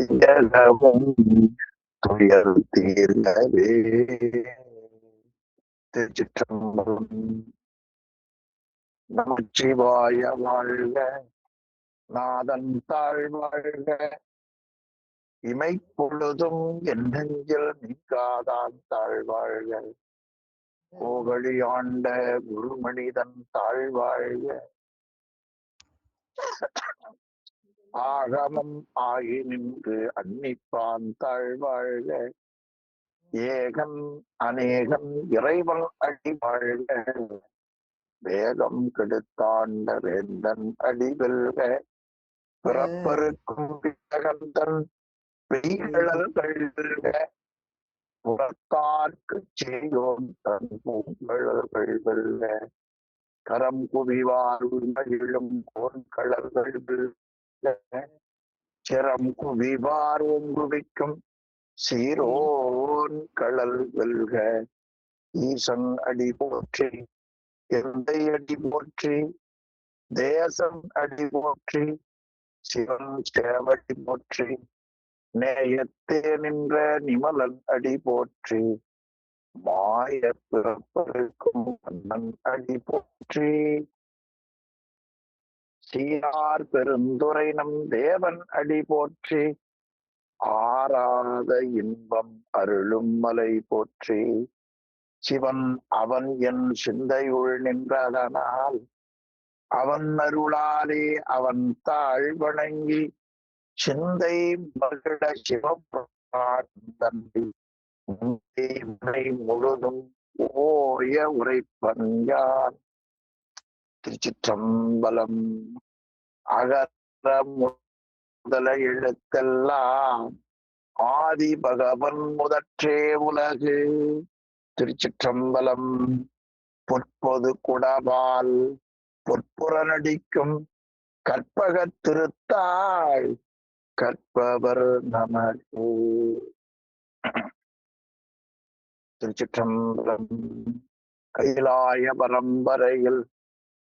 வையகமும் துயர் தீர்ந்தவே. திருச்சிற்றம்பலம். நமச்சிவாய வாழ்க, நாதன் தாழ் வாழ்க, இமைப்பொழுதும் என் நெஞ்சில் நீங்காதான் தாழ்வாழ்க, கோகழி ஆண்ட குருமனிதன் தாழ்வாழ்க, ஆகமம் ஆகி நின்று அன்னிப்பான் தாழ்வாழ்க, ஏகன் அநேகன் இறைவன் அடி வாழ்க, வேகம் கெடுத்தாண்ட வேந்தன் அடி வெல்க, பிறப்பருக்கும் பித்தகந்தன் பெய்களல் வெல்க, புறத்தார்க்கு செய்யோன் தன் பூங்கழல்கள் வெல்க, கரம் குவிவார் மகிழும் கோன்களர்கள் வெல்க, சிரம் குவிவார் ஒங்குவிக்கும் சீரோன் களல் வெல்க, ஈசன் அடி போற்றி, எந்தை அடி போற்றி, தேசம் அடி போற்றி, சிவன் சேவடி போற்றி, நேயத்தே நின்ற நிமலன் அடி போற்றி, மாய பிறப்பருக்கும் மன்னன் அடி போற்றி, சீரார் பெருந்துரை நம் தேவன் அடி போற்றி, ஆராத இன்பம் அருளும் மலை போற்றி, சிவன் அவன் என் சிந்தையுள் நின்றதனால் அவன் அருளாலே அவன் தாழ் வணங்கி சிந்தை மகிழ சிவனை முழுதும் ஓய உரைப்பஞ்சான். திருச்சிற்றம்பலம். அகர முதல எழுத்தெல்லாம் ஆதி பகவன் முதற்றே உலகு. திருச்சிற்றம்பலம். பொற்பொது குடபால் பொற்புறநடிக்கும் கற்பக திருத்தாள் கற்பவர் நமக்கு. திருச்சிற்றம்பலம். கைலாய பரம்பரையில்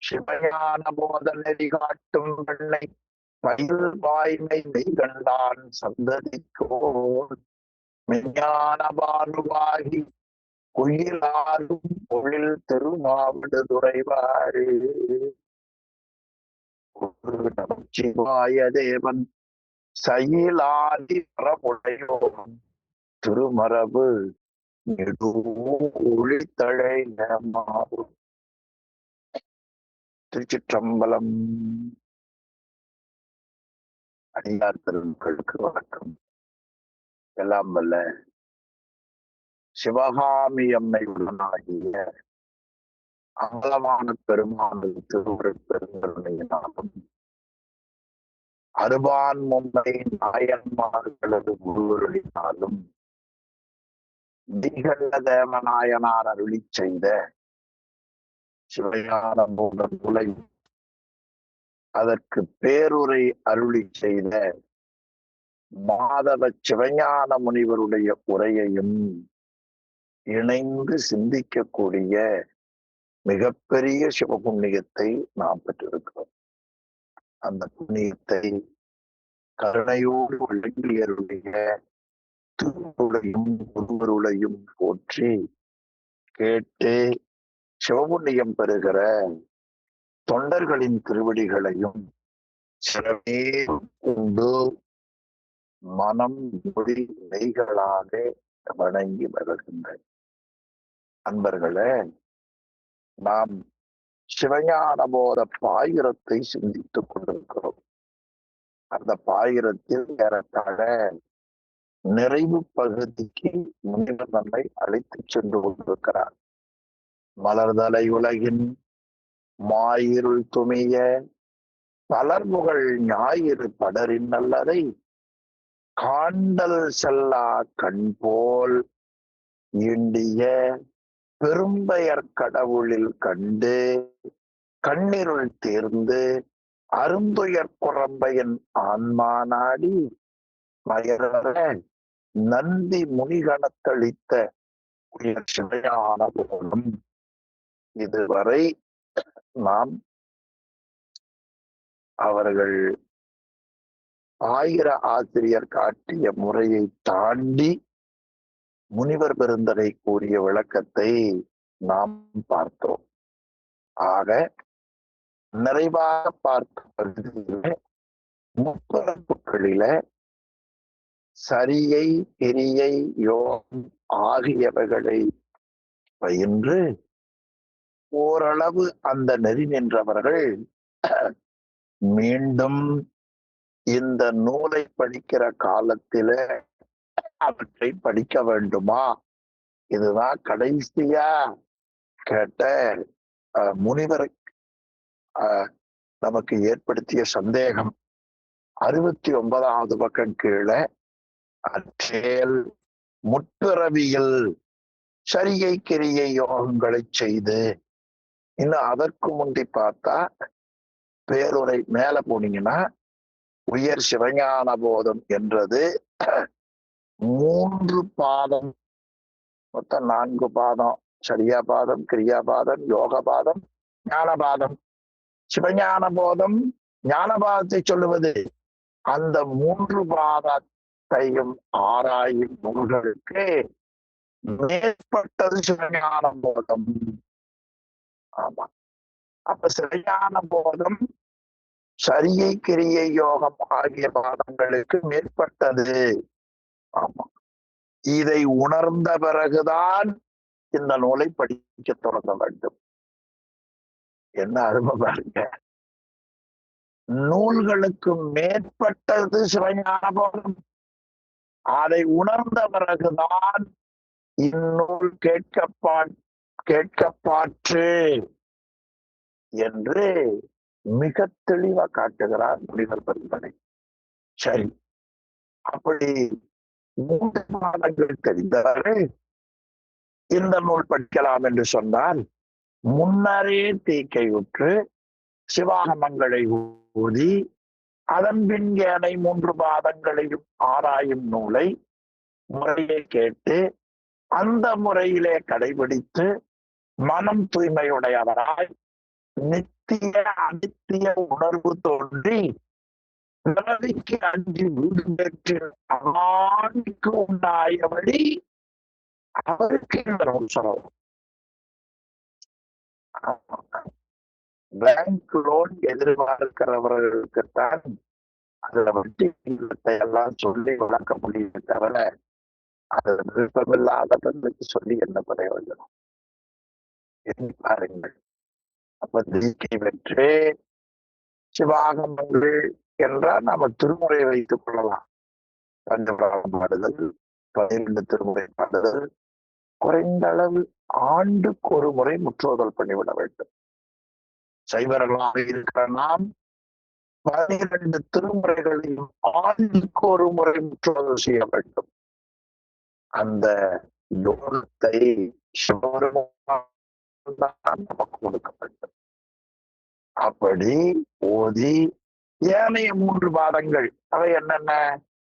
சிவஞான போத நெறி காட்டும் பெண்ணை பயில் வாய்மை மெய் கண்டான் சந்ததிக்கோர் மெஞ்ஞான பானுவாகி குயிலாரும் பொழில் திருமாவடு துறைவாழ். நமச்சிவாய தேவன் சயிலாதி பரமுடையோன் திருமரபு நெடுழித்தழை மாறும். திருச்சிற்றம்பலம். அடியார் பெருமக்களுக்கு வணக்கம். எல்லாம் வல்ல சிவகாமி அம்மை உடனாகிய அம்பலமான பெருமாள் திருவுரை பெருங்கருணையினாலும் அருபான் மும்பை நாயன்மார்களது குருவருளினாலும் திகண்ட தேவநாயனார் அருளி செய்த சிவஞான போத நூலை அதற்கு பேருரை அருளி செய்த மாதவ சிவஞான முனிவருடைய உரையையும் இணைந்து சிந்திக்கக்கூடிய மிகப்பெரிய சிவபுண்ணியத்தை நாம் பெற்றிருக்கிறோம். அந்த புண்ணியத்தை கருணையோடு வழங்கியருடைய திருவுருளையும் குருவருளையும் போற்றி கேட்டு சிவபுண்ணியம் பெறுகிற தொண்டர்களின் திருவடிகளையும் சிறமே கொண்டு மனம் மொழி நெய்களாக வணங்கி வருகின்ற அன்பர்களே, நாம் சிவஞான போத பாயிரத்தை சிந்தித்துக் கொண்டிருக்கிறோம். அந்த பாயிரத்தில் ஏறத்தாழ நிறைவு பகுதிக்கு முன்னர் நம்மை அழைத்து சென்று கொண்டிருக்கிறார். மலர்தலை உலகின் மாயிருள் துமிய பலர்முகள் ஞாயிறு படரின் நல்லதை காண்டல் செல்லா கண் போல் ஈண்டிய பெரும்பெயர் கடவுளில் கண்டு கண்ணிருள் தேர்ந்து அருந்துயர் குரம்பையின் ஆன்மா நாடி மயர நந்தி முனிகணத்தளித்த உயர் சிவஞான போலும். இதுவரை நாம் அவர்கள் ஆயிர ஆசிரியர் காட்டிய முறையை தாண்டி முனிவர் பெருந்தகை கூறிய விளக்கத்தை நாம் பார்த்தோம். ஆக நிறைவாக பார்த்த பகுதியில முப்பரப்புகளில சரியை, கிரியை, யோகம் ஆகியவைகளை பயின்று ஓரளவு அந்த நெறி நின்றவர்கள் மீண்டும் இந்த நூலை படிக்கிற காலத்தில அவற்றை படிக்க வேண்டுமா? இதுதான் கடைசியா கேட்ட முனிவர் நமக்கு ஏற்படுத்திய சந்தேகம். 69வது பக்கம் கீழே அற்றேல் முற்பிறவியில் சரியை கிரியை யோகங்களை செய்து, இன்னும் அதற்கு முந்தி பார்த்தா பேருரை மேல போனீங்கன்னா உயர் சிவஞான போதம் என்றது 3 பாதம், மொத்தம் 4 பாதம். சரியா பாதம், கிரியா பாதம், யோக பாதம், ஞான பாதம். சிவஞான போதம் ஞானபாதத்தை சொல்லுவது. அந்த 3 பாதத்தையும் ஆராயும் நூல்களுக்கு மேற்பட்டது சிவஞான போதம். ஆமா. அப்ப சிவஞான போதம் சரியை கிரியை யோகம் ஆகிய பாதங்களுக்கு மேற்பட்டது. ஆமா. இதை உணர்ந்த பிறகுதான் இந்த நூலை படிக்க தொடங்க வேண்டும். என்ன அருமை பாருங்க. நூல்களுக்கு மேற்பட்டது சிவஞான போதம். அதை உணர்ந்த பிறகுதான் இந்நூல் கேட்கப்பாற்று என்று மிக தெளிவா காட்டுகிறார் முனிவர் பெருந்தகை. சரி, அப்படி 3 பாதங்கள் தெரிந்தவர்கள் இந்த நூல் படிக்கலாம் என்று சொன்னால், முன்னரே தீக்கையுற்று சிவாகமங்களை ஊதி அதன் பின் ஏனை 3 பாதங்களையும் ஆராயும் நூலை முறையை கேட்டு அந்த முறையிலே கடைபிடித்து மனம் தூய்மையுடையவராய் நித்திய அனித்திய உணர்வு தோன்றி பிறவிக்கு அஞ்சு வீடு பெற்று ஆண்டுக்கு உண்டாயபடி அவருக்கு இந்த நூல் சொல்லலாம். பேங்க் லோன் எதிர்பார்க்கிறவர்களுக்குத்தான் அதுல வட்டி எல்லாம் சொல்லி வளர்க்க முடியுமே தவிர அது விருப்பமில்லாதவர்களுக்கு சொல்லி என்ன பிரயோஜனம்? எண்ணி பாருங்கள். அப்ப தீக்கை பெற்று சிவாகமங்கள் என்றால் நாம திருமுறை வைத்துக் கொள்ளலாம். பஞ்சபிரகம் பாடுதல், 12 திருமுறை பாடுதல், குறைந்த அளவு ஆண்டுக்கு ஒரு முறை முற்றோதல் பண்ணிவிட வேண்டும். சைவர்களாக இருக்கிற நாம் 12 திருமுறைகளையும் ஆண்டுக்கு ஒரு முறை முற்றோதல் செய்ய வேண்டும். அந்த யோகத்தை நமக்கு கொடுக்க வேண்டும். அப்படி ஓதி ஏனைய 3 பாதங்கள் அவை என்னென்ன?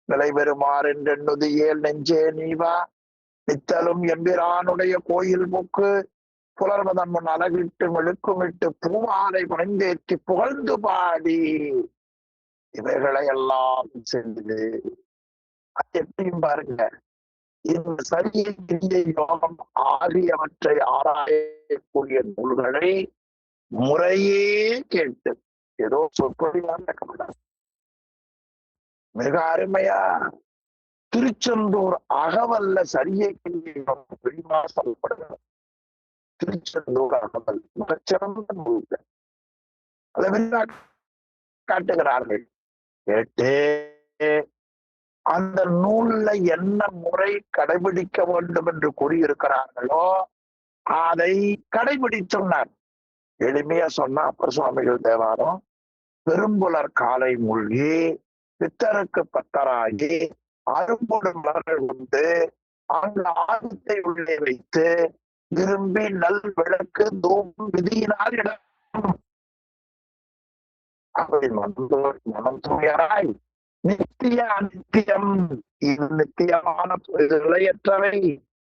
நிலை பெறுமாறு என்றெண்ணுது ஏல் நெஞ்சே நீவா, நித்தலும் எம்பிரானுடைய கோயில் போக்கு, புலர்வதன் முன் அழகிட்டு மெழுக்குமிட்டு பூமாலை பணிந்தேற்றி புகழ்ந்து பாடி, இவைகளை எல்லாம் செஞ்சு எப்படியும் பாருங்க. இந்த சரியை கிரியை யோகம் ஆகியவற்றை ஆராயக்கூடிய நூல்களை முறையே கேட்டு, ஏதோ சொற்பொழிவாக நடக்கப்படாது. மிக அருமையா திருச்செந்தூர் அகவல்ல சரியை கிரியை யோகம் விரிவா சொல்லப்படுகிறது. திருச்செந்தூர் அகவல் மிகச்சிறந்த நூல்கள் அதை விரிவா காட்டுகிறார்கள். கேட்டு அந்த நூல்ல என்ன முறை கடைபிடிக்க வேண்டும் என்று கூறியிருக்கிறார்களோ அதை கடைபிடித்துள்ளார். எளிமையா சொன்னா அப்பர் சுவாமிகள் தேவாரம், பெரும்புலர் காலை மூழ்கி பித்தருக்கு பத்தராகி அரும்பொடு மலர்கள் உண்டு அங்கு ஆபத்தை உள்ளே வைத்து விரும்பி நல் விளக்கு தூவும் விதியினால் இடம் அப்படி மனம் தூயராய் நித்திய அநித்தியம், இது நித்தியமான இது நிலையற்றவை,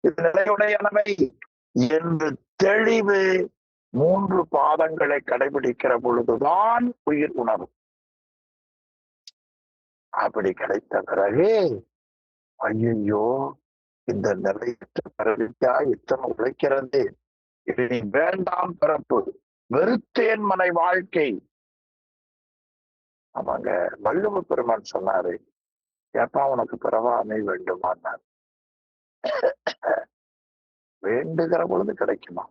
இது நிலையுடையனவை என்று தெளிவு 3 பாதங்களை கடைபிடிக்கிற பொழுதுதான் உயிர் உணரும். அப்படி கிடைத்த பிறகு ஐயோ, இந்த நிலையற்ற பிறவிக்கா இத்தனை உழைக்கிறது, இனி வேண்டாம் பிறப்பு, வெறுத்தேன் மனை வாழ்க்கை. அவங்க வள்ளுவ பெருமான் சொன்னாரு, ஏப்பா உனக்கு பிறவாமை வேண்டுமான்னார். வேண்டுகிற பொழுது கிடைக்குமா?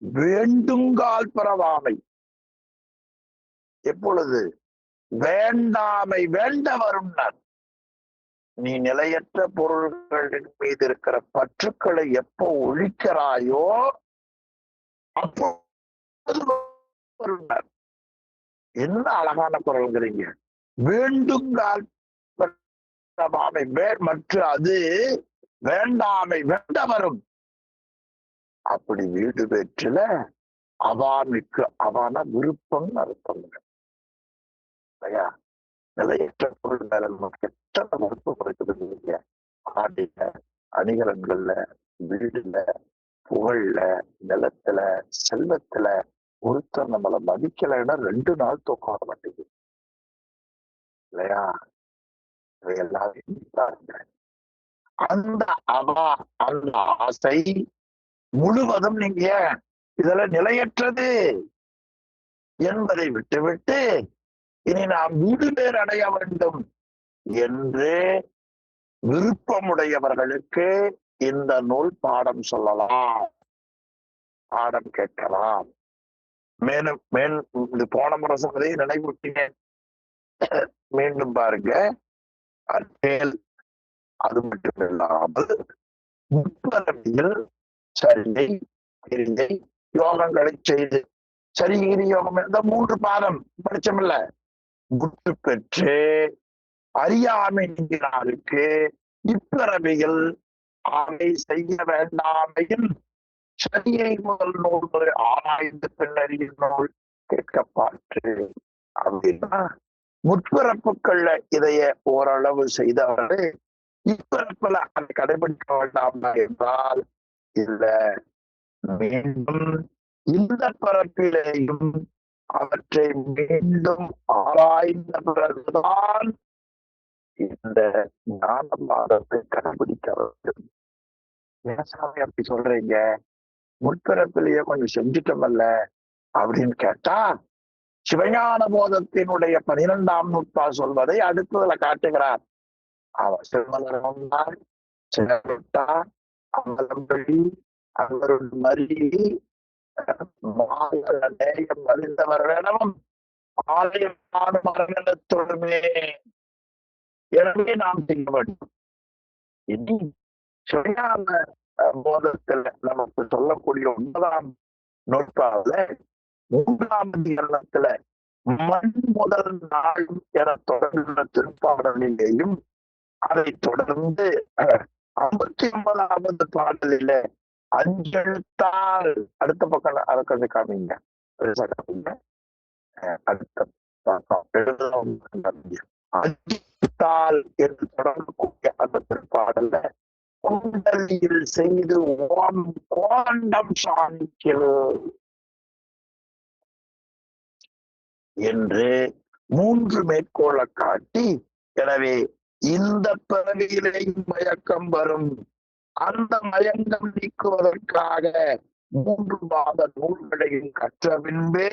வேண்டுங்கால் பிறவாமை. எப்பொழுது? வேண்டாமை வேண்ட வரும்னார். நீ நிலையற்ற பொருள்களின் மீது இருக்கிற பற்றுக்களை எப்போ ஒழிக்கிறாயோ அப்போ வரும்னார். என்ன அழகான குரல்கிறீங்க. வேண்டுங்கால் பிறவாமை மற்ற அது வேண்டாமை வேண்ட வரும். அப்படி வீடு பெற்றுல அவாமிக்கு அவான விருப்பம் அர்த்தம் இல்லையா? நிலையற்ற பொருள் மேல நமக்கு எத்தனை விருப்பம் இருக்குது. ஆடில, அணிகலன்கள்ல, வீடுல, புகழ்ல, நிலத்துல, செல்வத்துல ஒருத்தர் நம்மளை மதிக்கலைன்னா 2 நாள் தூக்கம் வர மாட்டேங்குது இல்லையா? இவையெல்லாம் அந்த அந்த ஆசை முழுவதும் நீங்க இதெல்லாம் நிலையற்றது என்பதை விட்டுவிட்டு இனி நாம் வீடு பேர் அடைய வேண்டும் என்று விருப்பமுடையவர்களுக்கு இந்த நூல் பாடம் சொல்லலாம், பாடம் கேட்கலாம். மேலும் போன முறை சொன்னதை நினைவூட்டினேன், மீண்டும் பாருங்க. அது மட்டும் இல்லாமல் முற்பரப்பில் சரியை கிரியை யோகங்களை செய்து, சரிகிரி யோகம் இந்த 3 பாதம் படிச்சமில்ல, குற்று பெற்று அறியாமை நீங்கினாருக்கு இப்பிறவியில் ஆமை செய்ய வேண்டாமையின் சரியை முதல் நூல் ஆராய்ந்து பின்னறிய நூல் கேட்கப்பாற்று. அப்படின்னா முற்பிறப்புகள்ல இதைய ஓரளவு செய்தவரை இப்பிறப்புல அதை கடைபிடிக்க வேண்டாம் என்றால் இல்ல, மீண்டும் இந்த பிறப்பிலேயும் அவற்றை மீண்டும் ஆராய்ந்த பிறகுதான் இந்த ஞான மாதத்தை கடைபிடிக்க வேண்டும். ஏன் சாமி அப்படி சொல்றீங்க? முற்பிறப்பிலேயே கொஞ்சம் செஞ்சுட்டோமல்ல அப்படின்னு கேட்டா, சிவஞான போதத்தினுடைய 12ஆம் நூற்பால் சொல்வதை அடுத்ததுல காட்டுகிறார். அவர் சிவமலர் சிவட்டா அம்பலம்படி அவருள் மருவி நேயம் அறிந்தவர் வேணவும் ஆலயமான மரணத்துடனே எனவே நாம் செய்ய வேண்டும். இனி சிவஞான போதத்துல நமக்கு சொல்லக்கூடிய 9ஆம் நூற்பால 3ஆம் அதிகரணத்துல மண் முதல் நாள் என தொடர்ந்த திருப்பாடலிலேயும் அதை தொடர்ந்து 59வது பாடலில அஞ்செழுத்தால் அடுத்த பக்கம் அதை கொஞ்சம் காமிங்க, அடுத்த பக்கம் அஞ்செழுத்தால் என்று தொடரக்கூடிய அந்த திருப்பாடல குண்டலியில் செய்து கோண்டம் சாணிக்கல் என்று 3 மேற்கோளை காட்டி, எனவே இந்த பிறவியிலேயும் மயக்கம் வரும், அந்த மயங்கம் நீக்குவதற்காக 3 மாத நூல்களையும் கற்ற பின்பே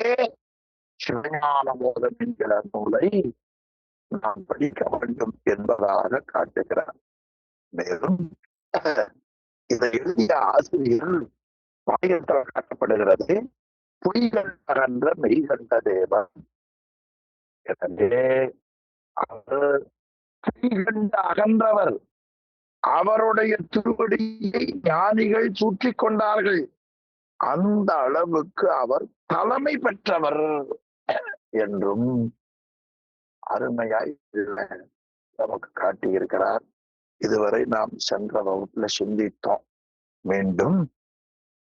சிவஞான போதம் என்கிற நூலை நாம் படிக்க வேண்டும் என்பதாக காட்டுகிறார். மேலும் இதை எழுதிய ஆசிரியர் பாயத்தில் காட்டப்படுகிறது, பொய்கள் அகன்ற மெய்கண்ட தேவன். எனவே அவர் பொய்கண்ட அகன்றவர், அவருடைய திருவடியை ஞானிகள் சுற்றி கொண்டார்கள், அந்த அளவுக்கு அவர் தலைமை பெற்றவர் என்றும் அருமையாய் நமக்கு காட்டியிருக்கிறார். இதுவரை நாம் சென்ற வகுப்புல சிந்தித்தோம். மீண்டும்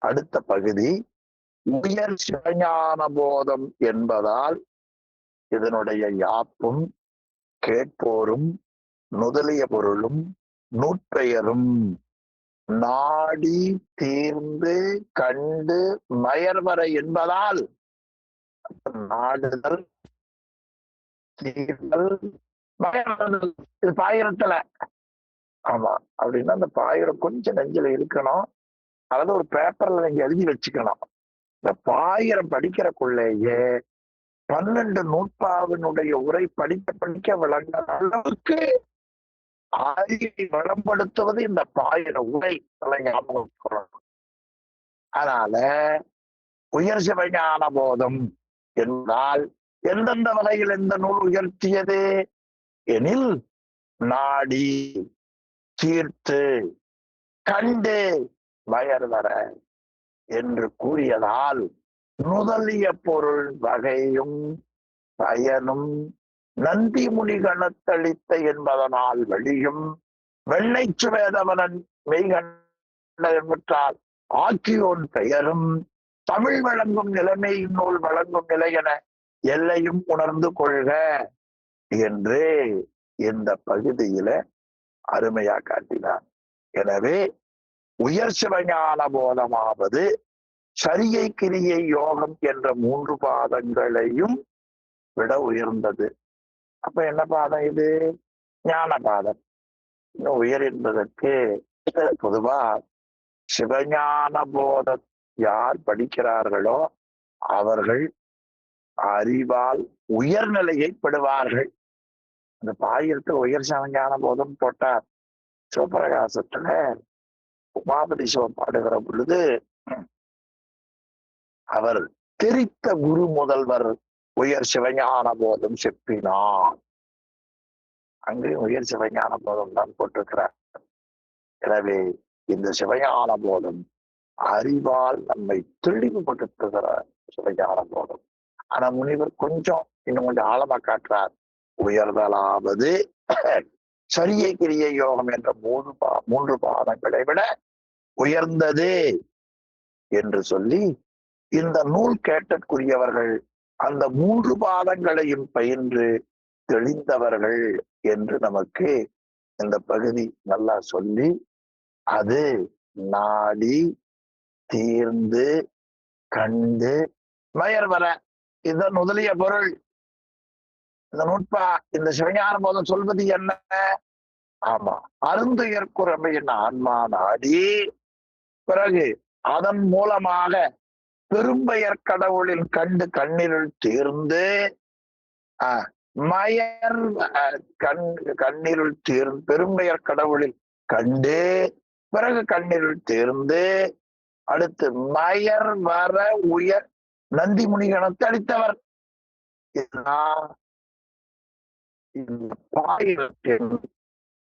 அடுத்த பகுதி உயர் சிவஞான போதம் என்பதால் இதனுடைய யாப்பும் கேட்போரும் நுதலிய பொருளும் நூற்பெயரும் நாடி தீர்ந்து கண்டு மயர்வரை என்பதால் நாடுதல் தீர்தல் இது பாயிரத்துல. ஆமா. அப்படின்னா அந்த பாயிரம் கொஞ்சம் நெஞ்சில இருக்கணும். அதாவது ஒரு பேப்பர்ல நீங்க எழுதி வச்சுக்கணும். இந்த பாயிரம் படிக்கிறக்குள்ளேயே 12 நூற்பாவினுடைய உரை படிக்க படிக்க விளங்குற அளவுக்கு அறிவை வளப்படுத்துவது இந்த பாயிரம் உரை. ஞாபகம் வச்சுக்கணும். அதனால உயர் சிவஞான போதம் என்றால் எந்தெந்த வகையில் இந்த நூல் உயர்த்தியது எனில், நாடி தீர்த்து கண்டு வயர் வர என்று கூறியதால் நுதலிய பொருள் வகையும் பயனும் நந்தி முனிகணத்தளித்த என்பதனால் வெளியும் வெள்ளை சுவேதவனன் மெய்கண்டால் ஆக்கியோன் பெயரும் தமிழ் வழங்கும் நிலைமை நூல் வழங்கும் நிலை என எல்லையும் உணர்ந்து கொள்க என்று இந்த பகுதியில அருமையா காட்டினார். எனவே உயர் சிவஞான போதமாவது சரியை கிரியை யோகம் என்ற 3 பாதங்களையும் விட உயர்ந்தது. அப்ப என்ன பாதம் இது? ஞான பாதம். இன்னும் உயர் என்பதற்கு பொதுவா சிவஞான போத யார் படிக்கிறார்களோ அவர்கள் அறிவால் உயர்நிலையை பெறுவார்கள். அந்த பாயிரத்தில் உயர் சிவஞான போதம் போட்டார். சிவபிரகாசத்துல உமாபதி சிவம் பாடுகிற பொழுது அவர் தெரித்த குரு முதல்வர் உயர் சிவஞான போதம் செப்பினார். அங்கேயும் உயர் சிவஞான போதம் தான் போட்டிருக்கிறார். எனவே இந்த சிவஞான போதம் அறிவால் நம்மை தெளிவுபடுத்துகிற சிவஞான போதம். ஆனா முனிவர் இன்னும் கொஞ்சம் ஆழமா காட்டுறார். உயர்தலாவது சரியை கிரியை யோகம் என்ற 3 பாதங்களை விட உயர்ந்தது என்று சொல்லி, இந்த நூல் கேட்டற்குரியவர்கள் அந்த 3 பாதங்களையும் பயின்று தெளிந்தவர்கள் என்று நமக்கு இந்த பகுதி நல்லா சொல்லி, அது நாடி தீர்ந்து கண்டு மயர் வர இந்த முதலிய பொருள். இந்த நூற்பா இந்த சிவஞான போதம் சொல்வது என்ன? ஆமா, அருந்துயர்க்குறமையின் ஆன்மா நாடி, பிறகு அதன் மூலமாக பெரும்பெயர் கடவுளின் கண்டு கண்ணிருள் தீர்ந்து மயர் கண்ணிருள் தீர்ந்து பெரும்பெயர் கடவுளில் கண்டு பிறகு கண்ணிருள் தீர்ந்து அடுத்து மயர் வர உயர் நந்தி முனிகணத்தை அளித்தவர். இந்த பாயிரத்தின்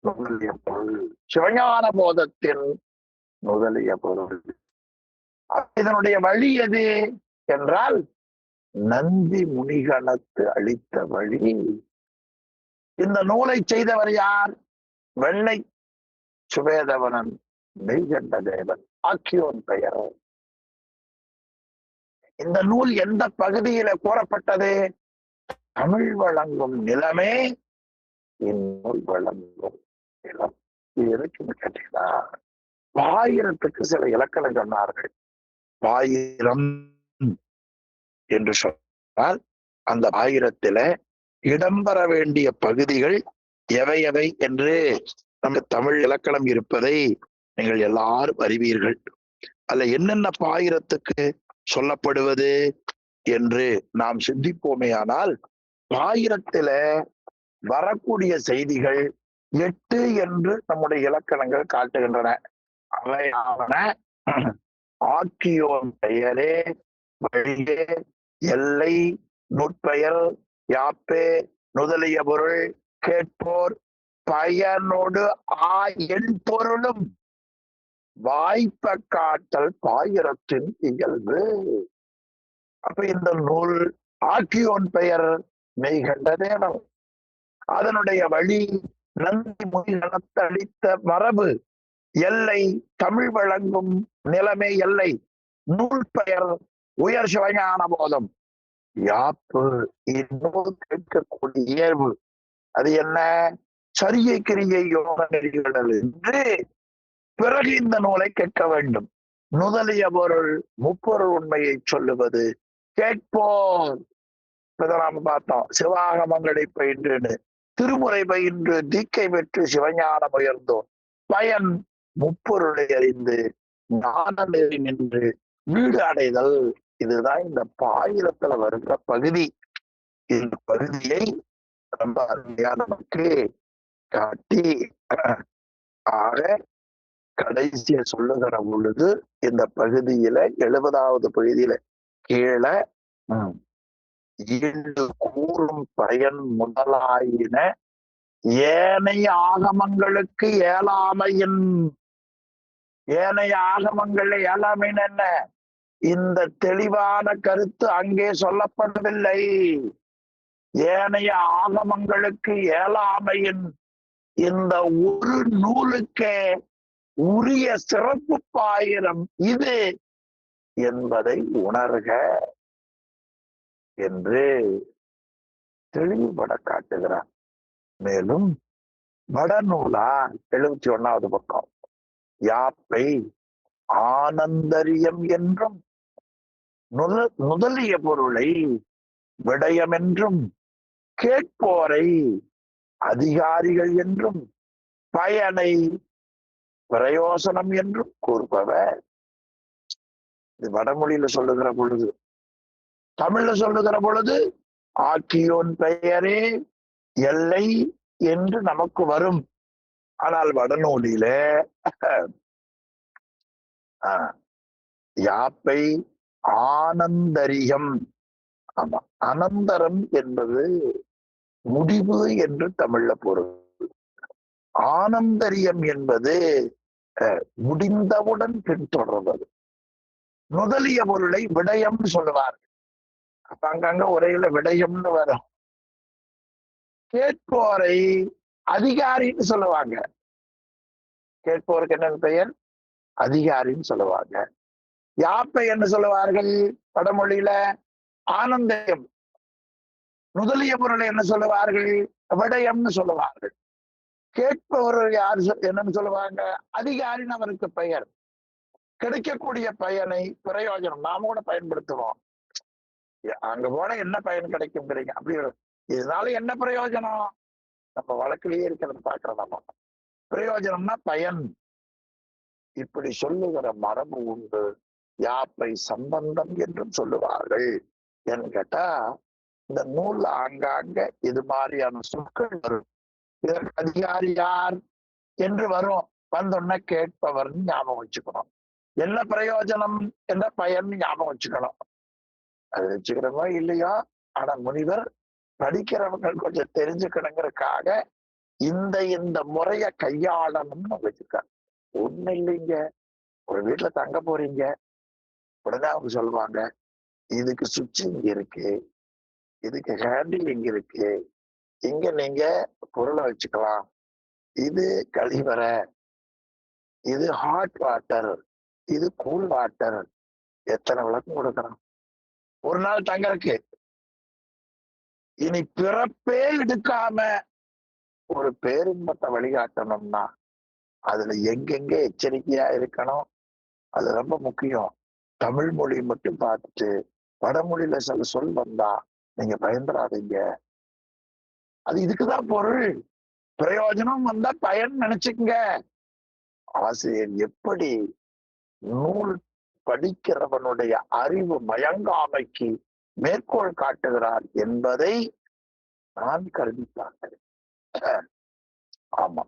முதலிய பொருள், சிவஞான போதத்தின் முதலிய பொருள். இதனுடைய வழி எது என்றால் நந்தி முனிகணத்து அளித்த வழி. இந்த நூலை செய்தவர் யார்? வெள்ளை சுவேதவனன் மெய்கண்ட தேவன் ஆக்கியோன் பெயர். இந்த நூல் எந்த பகுதியில கூறப்பட்டது? தமிழ் வழங்கும் நிலமே இந்நூல் வழங்கும் நிலம். இது எதுக்குன்னு கேட்டீங்கன்னா, பாயிரத்துக்கு சில இலக்கணம் சொன்னார்கள். பாயிரம் என்று சொன்னால் அந்த ஆயிரத்தில இடம்பெற வேண்டிய பகுதிகள் எவை எவை என்று நம்ம தமிழ் இலக்கணம் இருப்பதை நீங்கள் எல்லாரும் அறிவீர்கள். அல்ல என்னென்ன பாயிரத்துக்கு சொல்லப்படுவது என்று நாம் சிந்திப்போமே. ஆனால் பாயிரத்தில வரக்கூடிய செய்திகள் 8 என்று நம்முடைய இலக்கணங்கள் காட்டுகின்றன. அவையாவன ஆக்கியோன் பெயரே, வழியே, எல்லை, நுட்பெயர், யாப்பே, நுதலிய பொருள், கேட்போர், பயனோடு என் பொருளும் வாய்ப்ப காட்டல் பாயிரத்தின் இயல்பு. அப்ப இந்த நூல் ஆக்கியோன் பெயர் மெய்கண்ட தேவன், அதனுடைய வழி நந்தி முனிகணத்து அளித்த மரபு, எல்லை தமிழ் வழங்கும் நிலைமை எல்லை, நூல் பெயர் உயர் சிவஞான போதம், யாப்பு இந்நூல் கேட்கக்கூடிய இயல்பு. அது என்ன? சரியை கிரியை யோக நெறிகள் என்று பிறகு இந்த நூலை கேட்க வேண்டும். நுதலிய பொருள் முப்பொருள் உண்மையை சொல்லுவது கேட்போம். நாம பார்த்தோம் சிவாகமங்களை பயின்று திருமுறை பயின்று தீக்கை பெற்று சிவஞானம் உயர்ந்தோர் பயன் முப்பொருளை அறிந்து ஞான நெறி நின்று வீடு அடைதல். இதுதான் இந்த பாயிரத்துல வருகிற பகுதி. இந்த பகுதியை ரொம்ப அருமையா நமக்கு காட்டி ஆக கடைசிய சொல்லுகிற பொழுது இந்த பகுதியில 70வது பகுதியில கீழே ஈண்டு கூறும் பயன் முதலாயின ஏனைய ஆகமங்களுக்கு ஏழாமையின். ஏனைய ஆகமங்கள்ல ஏழாமைன்னு என்ன? இந்த தெளிவான கருத்து அங்கே சொல்லப்படவில்லை. ஏனைய ஆகமங்களுக்கு ஏழாமையின் இந்த ஒரு நூலுக்கே உரிய சிறப்பு பாயிரம் இது என்பதை உணர்க என்று தெளிவுபட காட்டுகிறார். மேலும் வடநூலா 71வது பக்கம் யாப்பை ஆனந்தரியம் என்றும் முதலிய பொருளை விடயம் என்றும் கேட்போரை அதிகாரிகள் என்றும் பயனை பிரயோசனம் என்றும் கூறுபவர். இது வடமொழியில சொல்லுகிற பொழுது. தமிழ்ல சொல்லுகிற பொழுது ஆக்கியோன் பெயரே எல்லை என்று நமக்கு வரும். ஆனால் வடநூலில யாப்பை ஆனந்தரியம். ஆமா, அனந்தரம் என்பது முடிவு என்று தமிழ்ல பொருள். ஆனந்தரியம் என்பது முடிந்தவுடன் பின்தொடர்வது. முதலிய பொருளை விடயம் சொல்லுவார்கள். அப்ப அங்கங்க உரையில விடயம்னு வரும். கேட்போரை அதிகாரின்னு சொல்லுவாங்க. கேட்போருக்கு என்ன பெயர்? அதிகாரின்னு சொல்லுவாங்க. யாப்பை என்ன சொல்லுவார்கள் வடமொழியில? ஆனந்தம். முதலிய பொருளை என்ன சொல்லுவார்கள்? விடயம்னு சொல்லுவார்கள். கேட்பவர் யார் என்னன்னு சொல்லுவாங்க? அதிகாரின்னு அவருக்கு பெயர். கிடைக்கக்கூடிய பயனை பிரயோஜனம் நாம கூட பயன்படுத்துவோம். அங்க போன என்ன பயன் கிடைக்கும் அப்படி. இதனால என்ன பிரயோஜனம்? நம்ம வழக்கிலேயே இருக்கிறத பாக்குறோம். நம்ம பிரயோஜனம்னா பயன். இப்படி சொல்லுகிற மரபு உண்டு. யாப்பை சம்பந்தம் என்றும் சொல்லுவார்கள். என்று கேட்டா இந்த நூல்ல ஆங்காங்க இது மாதிரியான சொற்கள் வரும். இதற்கு அதிகாரி யார் என்று வரும். வந்தோன்னா கேட்பவர் ஞாபகம் வச்சுக்கணும். என்ன பிரயோஜனம் என்ற பயன் ஞாபகம் வச்சுக்கணும். அது வச்சுக்கிறோமோ இல்லையோ, ஆனா முனிவர் படிக்கிறவங்க கொஞ்சம் தெரிஞ்சுக்கணுங்கிறதுக்காக இந்த முறைய கையாளணும்னு வச்சிருக்காங்க. ஒண்ணு இல்லைங்க, ஒரு வீட்டுல தங்க போறீங்க, உடனே அவங்க சொல்லுவாங்க இதுக்கு சுவிட்ச் இங்க இருக்கு, இதுக்கு ஹேண்டில் இங்க இருக்கு, இங்க நீங்க பொருளை வச்சுக்கலாம், இது கழிவறை, இது ஹாட் வாட்டர், இது கூல் வாட்டர். எத்தனை விளக்கம் கொடுக்கணும் ஒரு நாள் தங்கறதுக்கு? இனி பிறப்பே எடுக்காம ஒரு பேரின்பத்தை வழிகாட்டணும்னா அதுல எங்கெங்க எச்சரிக்கையா இருக்கணும். அது ரொம்ப முக்கியம். தமிழ் மொழி மட்டும் பார்த்துட்டு வடமொழியில சில சொல் வந்தா நீங்க பயந்துடாதீங்க. அது இதுக்குதான் பொருள். பிரயோஜனம் வந்தா பயன் நினைச்சுக்குங்க. ஆசிரியர் எப்படி நூல் படிக்கிறவனுடைய அறிவு மயங்காமைக்கு மேற்கோள் காட்டுகிறார் என்பதை நான் கருதி பார்க்கிறேன். ஆமா,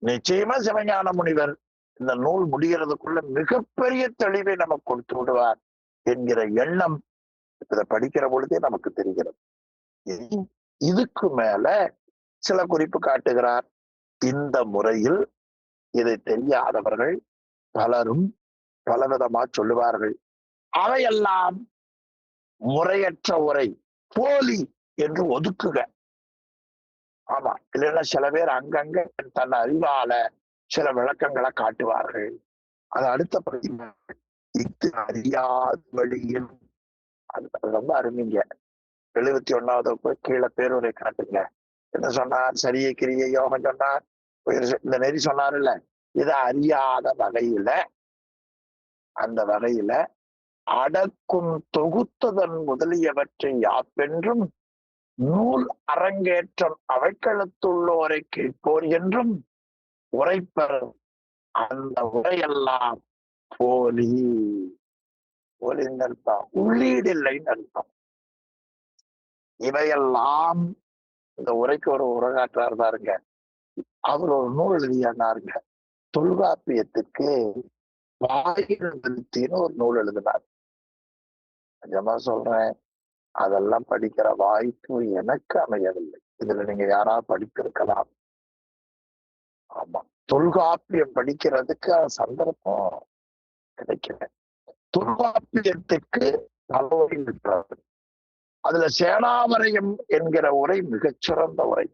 நிச்சயமா சிவஞான முனிவர் இந்த நூல் முடிகிறதுக்குள்ள மிகப்பெரிய தெளிவை நமக்கு கொடுத்து விடுவார் என்கிற எண்ணம் இதை படிக்கிற பொழுதே நமக்கு தெரிகிறது. இதுக்கு மேல சில குறிப்பு காட்டுகிறார். இந்த முறையில் இதை தெரியாதவர்கள் பலரும் பலவிதமா சொல்லுவார்கள். அவையெல்லாம் முறையற்ற உரை, போலி என்று ஒதுக்குக. ஆமா, இல்லைன்னா சில பேர் அங்கங்க தன் அறிவால சில விளக்கங்களை காட்டுவார்கள். அது அடுத்த பகுதி. இது அறியாத வழியில். அது ரொம்ப அருமைங்க. 71வது கீழே பேருரை காட்டுங்க. என்ன சொன்னார்? சரியை கிரியை யோகம் சொன்னார். இந்த நெறி சொன்னார் இல்ல, இதை அறியாத வகையில, அந்த வகையில அடக்கும் தொகுத்ததன் முதலியவற்றை யாப்பென்றும் நூல் அரங்கேற்றம் அவைக்களத்துள்ளோரை கேட்போர் என்றும் உரைப்பர். அந்த உரையெல்லாம் போலி. போலின்னு அர்த்தம் உள்ளீடு இல்லைன்னு அர்த்தம். இவையெல்லாம் இந்த உரைக்கு ஒரு உரையாற்றார் பாருங்க, அவர் ஒரு நூல் எழுதியாருங்க. தொல்காப்பியத்துக்கு வாயிறு விருத்தின்னு ஒரு நூல் எழுதினார். நிஜமா சொல்றேன், அதெல்லாம் படிக்கிற வாய்ப்பு எனக்கு அமையவில்லை. இதுல நீங்க யாராவது படித்திருக்கலாம். ஆமா, தொல்காப்பியம் படிக்கிறதுக்கு சந்தர்ப்பம் கிடைக்கல. தொல்காப்பியத்துக்கு பலவகை இருக்கிறது. அதுல சேனாவரையம் என்கிற உரை மிகச்சிறந்த உரை.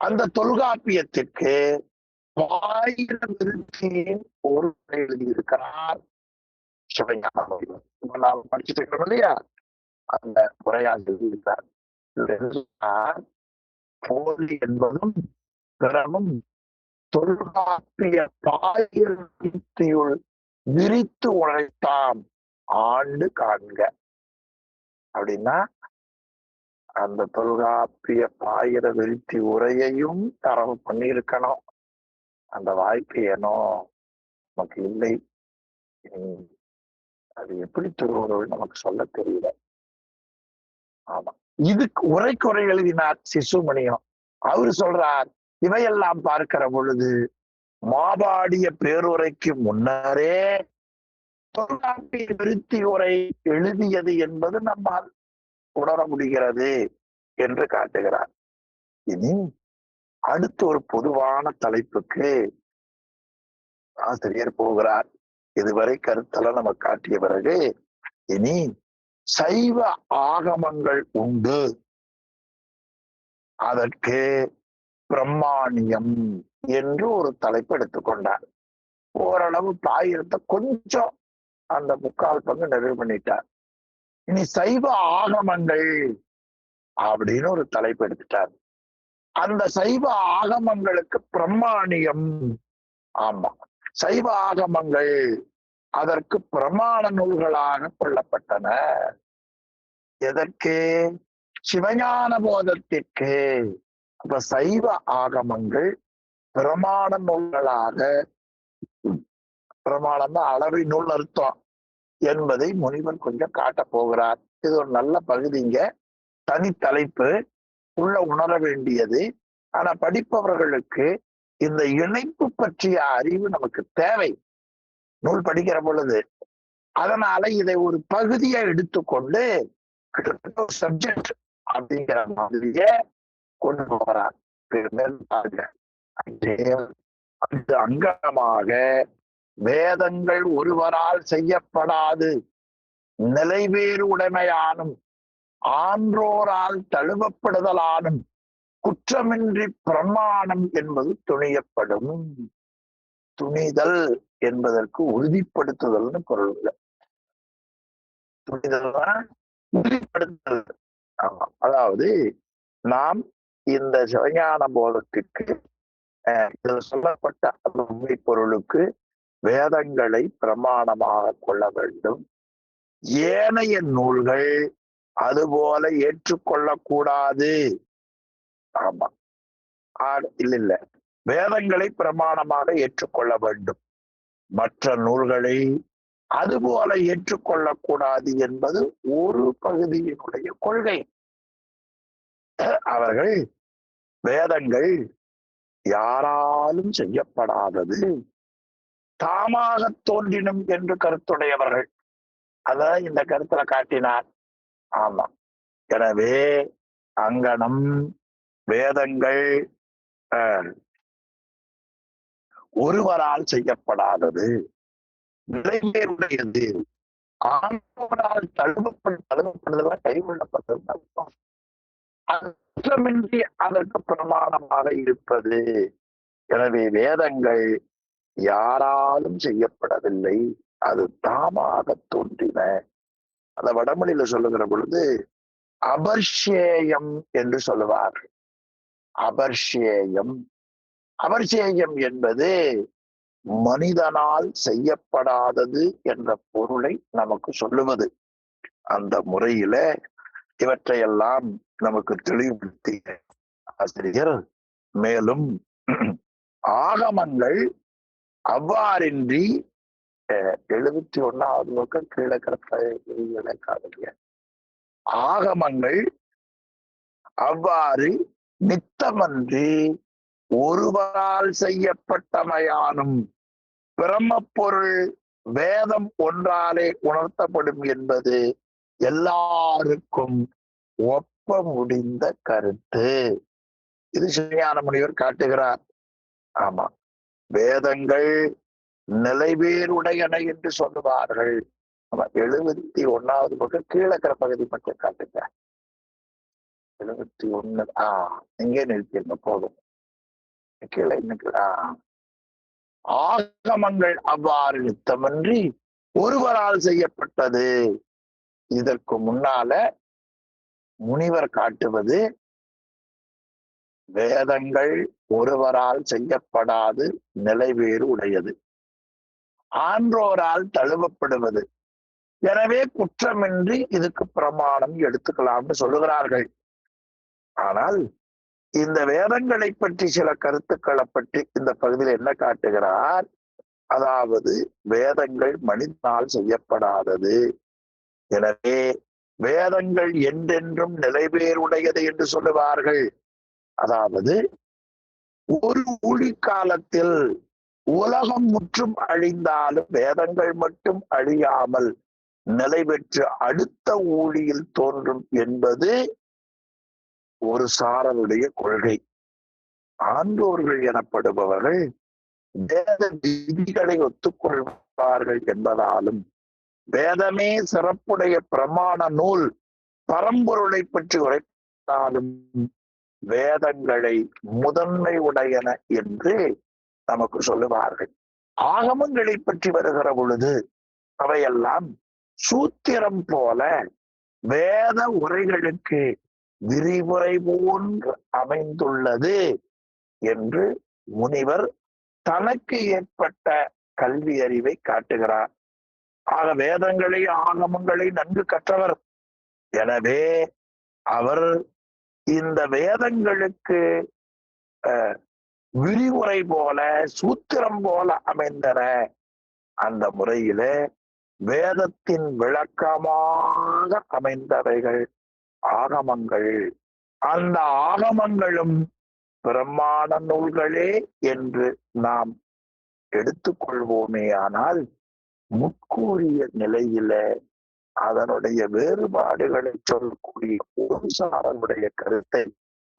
அந்த தொல்காப்பியத்துக்கு வாயிறு விருத்தியின் ஒரு உரை எழுதியிருக்கிறார் சிவஞானம். நாம் படிச்சுட்டு இருக்கோம் இல்லையா, அந்த உரையால் எழுதியிருக்கிறார். போலி என்பதும் பிறமும் தொல்காப்பிய பாயிரத்தியுள் விரித்து உழைத்தாம் ஆண்டு காண்க. அப்படின்னா அந்த தொல்காப்பிய பாயிர விருத்தி உரையையும் தரவு பண்ணியிருக்கணும். அந்த வாய்ப்பு ஏனோ நமக்கு இல்லை. அது எப்படி திருவள்ளுவர் நமக்கு சொல்ல தெரியல. ஆமா, இதுக்கு உரைக்குறை எழுதினார் சிசுமணியம். அவரு சொல்றார், இவையெல்லாம் பார்க்கிற பொழுது மாபாடிய பேருரைக்கு முன்னரே தொல்காப்பிய விருத்தி உரை எழுதியது என்பது நம்மால் உணர முடிகிறது என்று காட்டுகிறார். இனி அடுத்து ஒரு பொதுவான தலைப்புக்கு ஆசிரியர் போகிறார். இதுவரை கருத்தெல்லாம் நம்ம காட்டிய பிறகு இனி சைவ ஆகமங்கள் உண்டு, அதற்கு பிரம்மாணியம் என்று ஒரு தலைப்பு எடுத்துக்கொண்டார். ஓரளவு பாயிரத்தை கொஞ்சம் அந்த முக்கால் பங்கு நிறைவு பண்ணிட்டார். இனி சைவ ஆகமங்கள் அப்படின்னு ஒரு தலைப்பு எடுத்துட்டார். அந்த சைவ ஆகமங்களுக்கு பிரமாணியம். ஆமா, சைவ ஆகமங்கள் அதற்கு பிரமாண நூல்களாக கொள்ளப்பட்டன. எதற்கு? சிவஞான போதத்திற்கு. அப்ப சைவ ஆகமங்கள் பிரமாண நூல்களாக, பிரமாணம் தான் அளவை நூல் அர்த்தம் என்பதை முனிவர் கொஞ்சம் காட்ட போகிறார். இது ஒரு நல்ல பகுதிங்க, தனி தலைப்பு, உள்ள உணர வேண்டியது. ஆனா படிப்பவர்களுக்கு இந்த இணைப்பு பற்றிய அறிவு நமக்கு தேவை நூல் படிக்கிற பொழுது. அதனால இதை ஒரு பகுதியை எடுத்துக்கொண்டு சப்ஜெக்ட் அப்படிங்கிற மாதிரியே கொண்டு போறார். அந்த அங்கமாக வேதங்கள் ஒருவரால் செய்யப்படாது நிலைவேறு உடைமையானும் ஆன்றோரால் தழுவப்படுதலானும் குற்றமின்றி பிரமாணம் என்பது துணியப்படும். துணிதல் என்பதற்கு உறுதிப்படுத்துதல்னு பொருள் இல்லை. துணிதல் உறுதிப்படுத்துதல். ஆமா, அதாவது நாம் இந்த சிவஞான போதத்திற்கு இதில் சொல்லப்பட்ட அந்த உண்மை பொருளுக்கு வேதங்களை பிரமாணமாக கொள்ள வேண்டும். ஏனைய நூல்கள் அதுபோல ஏற்றுக்கொள்ளக்கூடாது. ஆமா, இல்ல, வேதங்களை பிரமாணமாக ஏற்றுக்கொள்ள வேண்டும், மற்ற நூல்களை அதுபோல ஏற்றுக்கொள்ளக்கூடாது என்பது ஒரு பகுதியினுடைய கொள்கை. அவர்கள் வேதங்கள் யாராலும் செய்யப்படாதது, தாமாக தோன்றினும் என்று கருத்துடையவர்கள். அத இந்த கருத்துல காட்டினார். ஆமா, எனவே அங்கனம் வேதங்கள் ஒருவரால் செய்யப்படாதது, நிலைமையுடையது, ஆண்டவரால் தழுவப்படுதெல்லாம் கைவிடப்பட்டது அர்த்தம். அச்சமின்றி அதற்கு பிரமாணமாக இருப்பது. எனவே வேதங்கள் யாராலும் செய்யப்படவில்லை, அது தாமாக தோன்றின. அத வடமொழியில சொல்லுகிற பொழுது அபர்ஷேயம் என்று சொல்லுவார். அபர்ஷேயம், அபர்ஷேயம் என்பது மனிதனால் செய்யப்படாதது என்ற பொருளை நமக்கு சொல்லுவது. அந்த முறையில இவற்றையெல்லாம் நமக்கு தெளிவுபடுத்திய ஆசிரியர் மேலும் ஆகமங்கள் அவ்வாறின்றி 71வது பக்கம் கீழே கிடக்க ஆகமங்கள் அவ்வாறு நித்தமன்றி ஒருவரால் செய்யப்பட்டமையானும் பிரம்மப்பொருள் வேதம் ஒன்றாலே உணர்த்தப்படும் என்பது எல்லாருக்கும் ஒப்ப முடிந்த கருத்து. இது சிவஞான முனிவர் காட்டுகிறார். ஆமா, வேதங்கள் நிலைவேறுடையன என்று சொல்லுவார்கள். 71வது பக்கம் கீழே இருக்கிற பகுதி மட்டும் காட்டுங்க. 71 இங்கே நிறுத்திருங்க போதும். கீழே ஆகமங்கள் அவ்வாறு நித்தமன்றி ஒருவரால் செய்யப்பட்டது. இதற்கு முன்னால முனிவர் காட்டுவது வேதங்கள் ஒருவரால் செய்யப்படாது நிலைவேறு உடையது, ஆன்றோரால் தழுவப்படுவது. எனவே குற்றமின்றி இதுக்கு பிரமாணம் எடுத்துக்கலாம்னு சொல்லுகிறார்கள். ஆனால் இந்த வேதங்களை பற்றி சில கருத்துக்களை பற்றி இந்த பகுதியில் என்ன காட்டுகிறார்? அதாவது வேதங்கள் மனிதனால் செய்யப்படாதது, எனவே வேதங்கள் என்றென்றும் நிலைவேறுடையது என்று சொல்லுவார்கள். அதாவது ஒரு ஊழிக்காலத்தில் உலகம் முற்றும் அழிந்தாலும் வேதங்கள் மட்டும் அழியாமல் நிலை பெற்று அடுத்த ஊழியில் தோன்றும் என்பது ஒரு சாரருடைய கொள்கை. ஆன்றோர்கள் எனப்படுபவர்கள் வேத விதிகளை ஒத்துக்கொள்வார்கள் என்பதாலும் வேதமே சிறப்புடைய பிரமாண நூல் பரம்பொருளை பற்றி உரைத்தாலும் வேதங்களை முதன்மை உடையன என்று நமக்கு சொல்லுவார்கள். ஆகமங்களை பற்றி வருகிற பொழுது அவையெல்லாம் சூத்திரம் போல வேத உரைகளுக்கு விரிவுரை போன்று அமைந்துள்ளது என்று முனிவர் தனக்கு ஏற்பட்ட கல்வி அறிவை காட்டுகிறார். ஆக வேதங்களை ஆகமங்களை நன்கு கற்றவர். எனவே அவர் இந்த வேதங்களுக்கு விரிவுரை போல சூத்திரம் போல அமைந்தன. அந்த முறையில வேதத்தின் விளக்கமாக அமைந்தவைகள் ஆகமங்கள். அந்த ஆகமங்களும் பிரமாண நூல்களே என்று நாம் எடுத்துக்கொள்வோமே. ஆனால் முற்கூறிய நிலையில அதனுடைய வேறுபாடுகளை சொல்லக்கூடிய ஒரு சாரனுடைய கருத்தை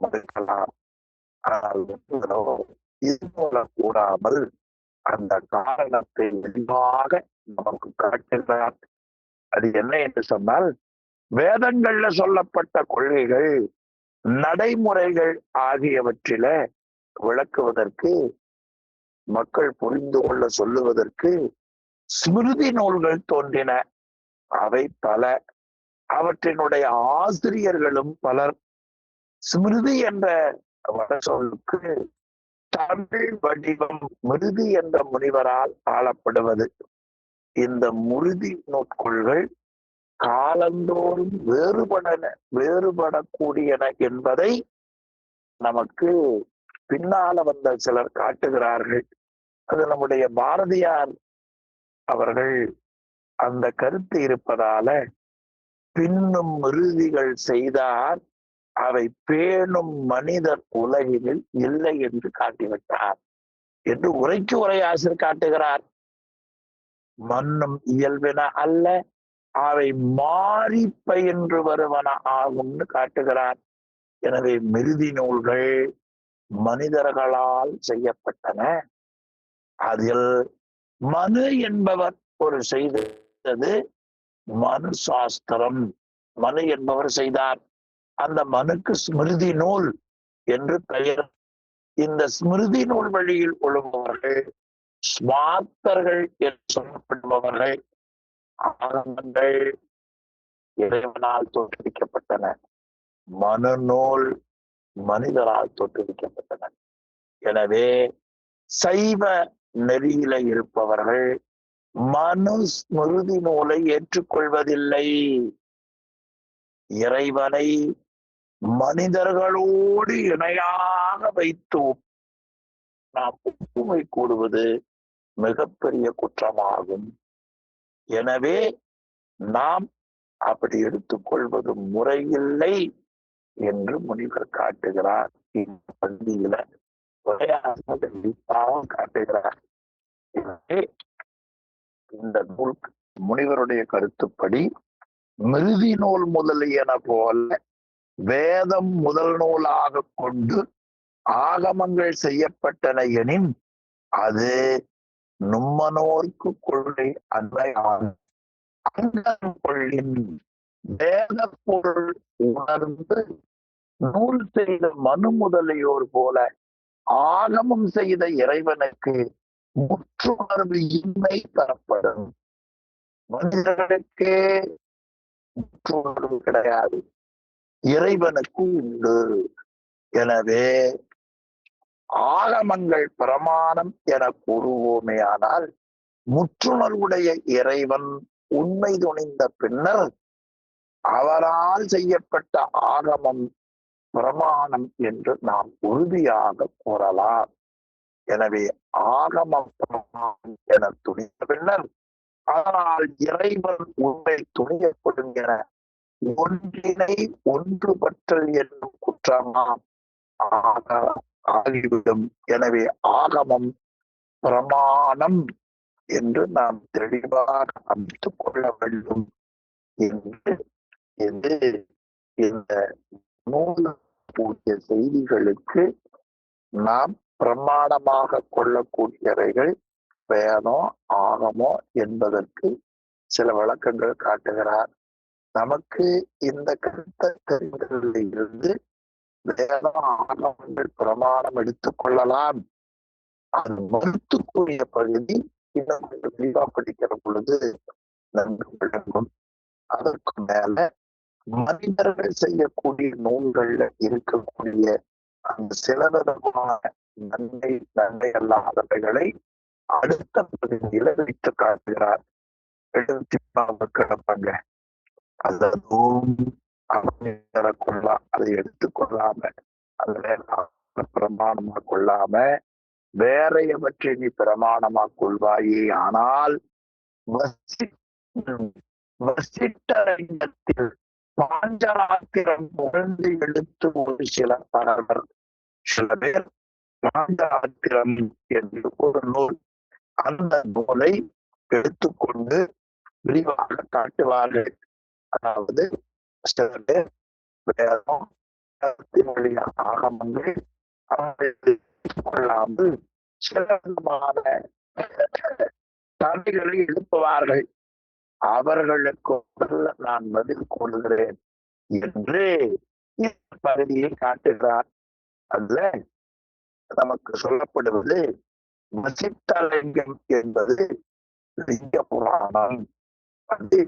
மறுக்கலாம். ஆனால் இது போல கூடாமல் அந்த காரணத்தை விரிவாக நமக்கு காட்டுகிறார். அது என்ன என்று சொன்னால், வேதங்கள்ல சொல்லப்பட்ட கொள்கைகள் நடைமுறைகள் ஆகியவற்றில விளக்குவதற்கு, மக்கள் புரிந்து கொள்ள சொல்லுவதற்கு ஸ்மிருதி நூல்கள் தோன்றின. அவை பல, அவற்றினுடைய ஆசிரியர்களும் பலர். ஸ்மிருதி என்ற வட சொல்லுக்கு தமிழ் வடிவம் மிருதி என்ற முனிவரால் ஆளப்படுவது. இந்த மிருதி நூற்கொள்கள் காலந்தோறும் வேறுபடக்கூடியன என்பதை நமக்கு பின்னால வந்த சிலர் காட்டுகிறார்கள். அது நம்முடைய பாரதியார் அவர்கள் அந்த கருத்து இருப்பதால பின்னும் மிருதிகள் செய்தார் அவை பேணும் மனிதர் உலகினில் இல்லை என்று காட்டிவிட்டார் என்று உரைக்கு உரையாசிரியர் காட்டுகிறார். மண்ணும் இயல்பின அல்ல, அவை மாறி பயின்று வருவன ஆகும்னு காட்டுகிறார். எனவே மிருதி நூல்கள் மனிதர்களால் செய்யப்பட்டன. அதில் மனு என்பவர் ஒரு செய்தது மனு சாஸ்திரம். மனு என்பவர் செய்தார். அந்த மனுக்கு ஸ்மிருதி நூல் என்று பெயர். இந்த ஸ்மிருதி நூல் வழியில் ஒழுங்குபவர்கள் ஸ்மார்த்தர்கள் என்று சொல்லப்படுபவர்கள். ஆகமங்கள் இறைவனால் தோற்றுவிக்கப்பட்டன, மனு நூல் மனிதரால் தோற்றுவிக்கப்பட்டன. எனவே சைவ நெறியில இருப்பவர்கள் மனு ஸ்மிருதி நூலை ஏற்றுக்கொள்வதில்லை. இறைவனை மனிதர்களோடு இணையாக வைத்து நாம் ஒப்புமை கூடுவது மிகப்பெரிய குற்றமாகும். எனவே நாம் அப்படி எடுத்துக்கொள்வது முறையில்லை என்று முனிவர் காட்டுகிறார். இந்த பகுதியில காட்டுகிறார். எனவே இந்த நூல் முனிவருடைய கருத்துப்படி மிருதி நூல் முதலியன போல வேதம் முதல் நூலாக கொண்டு ஆகமங்கள் செய்யப்பட்டன எனின் அது நும்மனோர்க்கு கொள்கை அன்மையாகும். கொள்ளின் வேத பொருள் உணர்ந்து நூல் செய்த மனு முதலியோர் போல ஆகமம் செய்த இறைவனுக்கு முற்றுணர்வு இன்மை தரப்படும். மனிதர்களுக்கே முற்றுணர்வு கிடையாது, இறைவனுக்கு உண்டு. எனவே ஆகமங்கள் பிரமாணம் என கூறுவோமே ஆனால் முற்றுணர்வுடைய இறைவன் உண்மை துணிந்த பின்னர் அவரால் செய்யப்பட்ட ஆகமம் பிரமாணம் என்று நாம் உறுதியாக கூறலாம். எனவே ஆகமம் பிரமாணம் என துணிந்த பின்னர் ஆனால் இறைவன் உண்மை துணியப்படும் என ஒன்றினை ஒன்றுபற்றல் என்னும் குற்றமாம் ஆகிவிடும். எனவே ஆகமம் பிரமாணம் என்று நாம் தெளிவாக அமைத்துக் கொள்ள வேண்டும் என்று இந்த நூலிய செய்திகளுக்கு நாம் பிரமாணமாக கொள்ளக்கூடியவைகள் வேதம் ஆகமோ என்பதற்கு சில விளக்கங்கள் காட்டுகிறார். நமக்கு இந்த கருத்தை தெரிந்ததில் இருந்து வேதம் ஆகமங்கள் பிரமாணம் எடுத்துக் கொள்ளலாம். அது மறுத்துக்கூடிய பகுதி இன்னும் கொஞ்சம் விரிவா படிக்கிற பொழுது நன்கு விளங்கும். அதற்கு மேல மனிதர்கள் செய்யக்கூடிய நூல்கள்ல இருக்கக்கூடிய அந்த சில விதமான நன்மை அல்லாதவைகளை அடுத்த பகுதியில வைத்து காட்டுகிறார். எழுதி கிடப்பாங்க, அதுவும் கொள்ளலாம், அதை எடுத்துக்கொள்ளாம அதுல பிரமாணமா கொள்ளாம வேற எவற்றை நீ பிரமாணமா கொள்வாயே. ஆனால் வசிட்டரங்கத்தில் பாஞ்சராத்திரம் புகழ்ந்து எடுத்து ஒரு சில பரவர் சில பேர் பாஞ்சராத்திரம் என்று ஒரு நூல், அந்த நூலை எடுத்துக்கொண்டு விரிவாக காட்டுவார்கள். அதாவது சில பேர் வேதம் ஆகமங்கள் கொள்ளாமல் சில விதமான தடைகளை எழுப்புவார்கள். அவர்களுக்கு நான் பதில் கொள்கிறேன் என்று இந்த பகுதியை காட்டுகிறார். அதுல நமக்கு சொல்லப்படுவது வசிட்டலிங்கம் என்பது லிங்க புராணம். அது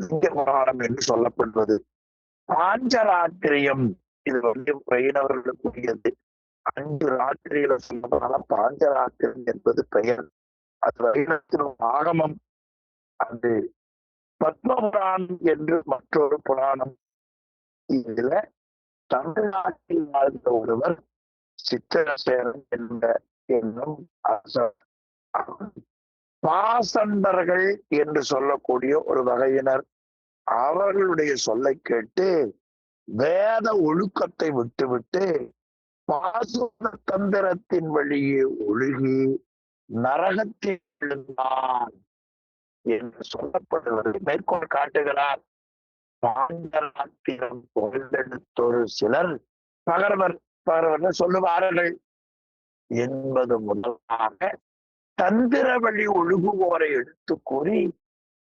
லிங்க புராணம் என்று சொல்லப்படுவது. பாஞ்சராத்திரியம் இது வந்து வைணவர்களுக்குரியது. 5 ராத்திரியில சொல்லப்படாத பாஞ்சராத்திரம் என்பது பெயர். அது வைணவத்தின் ஆகமம். அது பத்ம புராணம் என்று மற்றொரு புராணம். இதுல தமிழ்நாட்டில் வாழ்ந்த ஒருவர் சித்திரசேனன் என்னும் பாசண்டர்கள் என்று சொல்லக்கூடிய ஒரு வகையினர். அவர்களுடைய சொல்லை கேட்டு வேத ஒழுக்கத்தை விட்டுவிட்டு பாசுர தந்திரத்தின் வழியே ஒழுகி நரகத்தில் விழுந்தான் என்று சொல்லப்படுவதை மேற்கோள் காட்டுகிறார். பாஞ்சராத்திரம் புகழ்ந்தெடுத்தொரு சிலர் பகர்வர் சொல்லுவார்கள் என்பது முதலாக தந்திர வழி ஒழுகுவோரை எடுத்து கூறி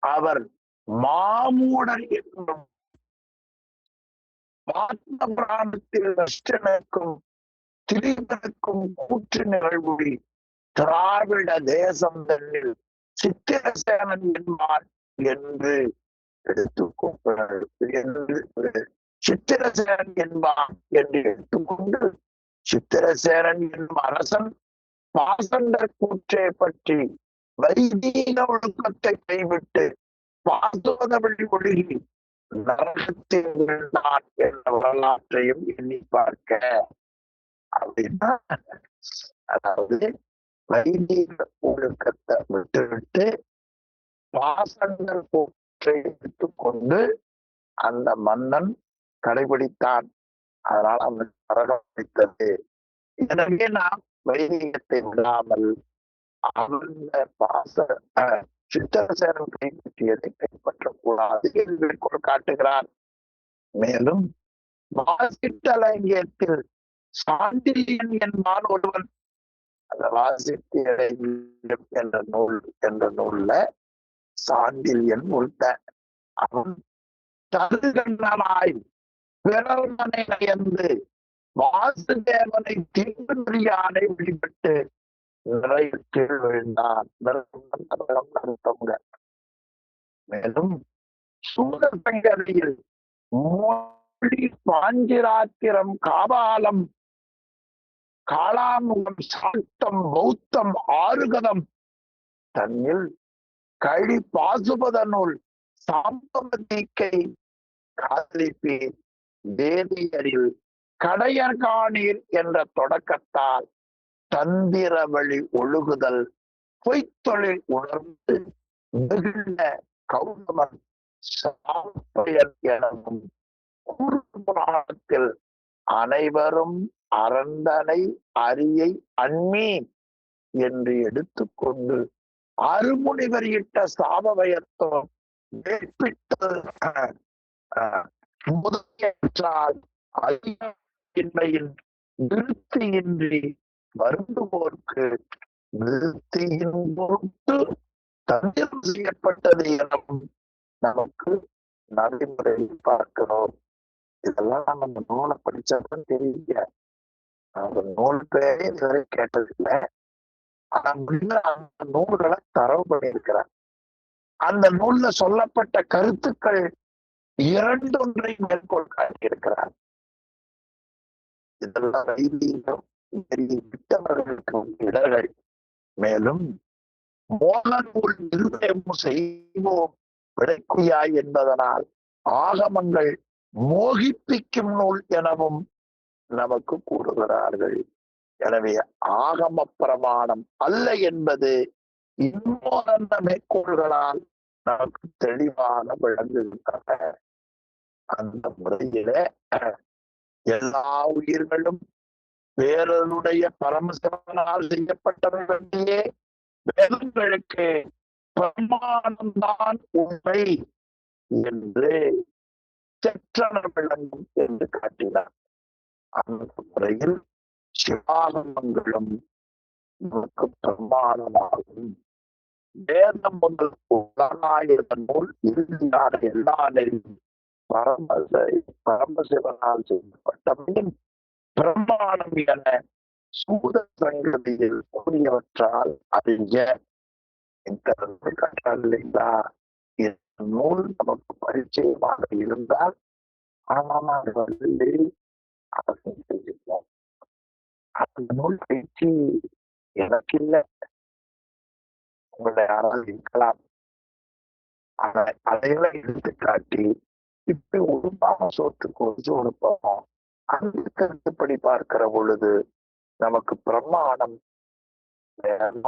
அவர் மாமூடர் என்னும் ஆத்ம பிராணத்தில் நஷ்டனுக்கும் திலீபனுக்கும் கூற்று நிகழ்வுடி திராவிட தேசம் தன்னில் சித்திரசேனன் என்பான் என்று சித்திரசேனன் என்பான் என்று எடுத்துக்கொண்டு சித்திரசேனன் என்னும் அரசன் பாசண்டர் கூற்றை பற்றி வைதீக ஒழுக்கத்தை கைவிட்டு பாசோத வழி ஒழுகி நரகத்தில் வீழ்ந்தான் என்ற வரலாற்றையும் எண்ணி பார்க்க. அப்படின்னா, அதாவது வைதீக ஒழுக்கத்தை விட்டுவிட்டு பாசங்கள் போற்றை எடுத்துக்கொண்டு அந்த மன்னன் கடைபிடித்தான். அதனால் அவன் நரகம் வைத்தது. எனவே நாம் வைதீகத்தை விடாமல் அந்த பாச சித்திரசேனன் கைப்பற்றியதை கைப்பற்றக்கூடாது என்று மேற்கோள் காட்டுகிறார். மேலும் வாசிட்டலங்கியத்தில் சாண்டில்யன் என்பான் ஒருவன். அந்த வாசிட்டியம் என்ற நூல்ல சாண்டில்யன் உள்ட அவன் தருகண்ணனாய் பிறர்மனை நயந்து வாசுதேவனை தீர்ந்தறியானை வழிபட்டு நிறையில் விழுந்தான். நடத்தவங்க. மேலும் சூதசங்கரியில் மொழி பாஞ்சிராத்திரம் காபாலம் காளாமுகம் சாத்தம் பௌத்தம் ஆறுகதம் தன்னில் கழி பாசுபத நூல் சாம்பவதிக்கை காதலிப்பி வேதியரில் கடையர்காணீர் என்ற தொடக்கத்தால் தந்திர வழி ஒழுகுதல் பொய்த்தொழில் உணர்ந்து மிகுந்த கௌதமன் சாம்பயன் எனவும் புராணத்தில் அனைவரும் அரந்தனை அரியை அண்மீன் என்று எடுத்துக்கொண்டு அருமுனிவர் இட்ட சாபவயத்தம் நிறுத்தியின்றி வருந்துவோர்க்கு நிறுத்தியின் பொருட்டு தந்திரம் செய்யப்பட்டது எனவும் நமக்கு நடைமுறையில் பார்க்கிறோம். இதெல்லாம் நம்ம அந்த நூலை படிச்சதும் தெரியல. அந்த நூல் பேரே இதுவரை கேட்டதில்லை. ஆனா அந்த நூல்களை தரவு பண்ணியிருக்கிறார். அந்த நூல்ல சொல்லப்பட்ட கருத்துக்கள் இரண்டொன்றை மேற்கோள் காட்டியிருக்கிறார். இதெல்லாம் விட்டவர்களுக்கு இடர்கள். மேலும் மோக நூல் நிர்ணயம் செய்வோம் விடைக்குயாய் என்பதனால் ஆகமங்கள் மோகிப்பிக்கும் நூல் எனவும் நமக்கு கூறுகிறார்கள். எனவே ஆகம பிரமாணம் அல்ல என்பது இன்னொரு மேற்கோள்களால் நமக்கு தெளிவாக விளங்குகின்றன. அந்த முறையில எல்லா உயிர்களும் வேறனுடைய பரமசிவனால் செய்யப்பட்டவர்களே வேதங்களுக்கு பிரமாணம்தான் உண்மை என்று செற்றனர் விளங்கும் என்று காட்டினார். அந்த முறையில் சிவாகமங்களும் நமக்கு பிரமாணமாகும். வேதம் முதல் உலகாயிரம் நூல் இறுதியான எல்லா நெறியும் பரமசிவனால் செய்யப்பட்டவையும் பிரமாணம் என சூத சங்கதியில் கூறியவற்றால் அறிய இல்லைங்களா? இந்த நூல் நமக்கு பரிச்சயமாக இருந்தால் ஆனால் அது வந்து அவசியம் செஞ்சுக்கலாம். அந்த நூல் பயிற்சி எனக்கு இல்லை, உங்களை யாரால் இருக்கலாம். அதையெல்லாம் எடுத்து காட்டி இப்படி உடுப்பாக சோற்றுக்கு வச்சு உடுப்போம் அந்த கருத்துப்படி பார்க்கிற பொழுது நமக்கு பிரமாணம் தான்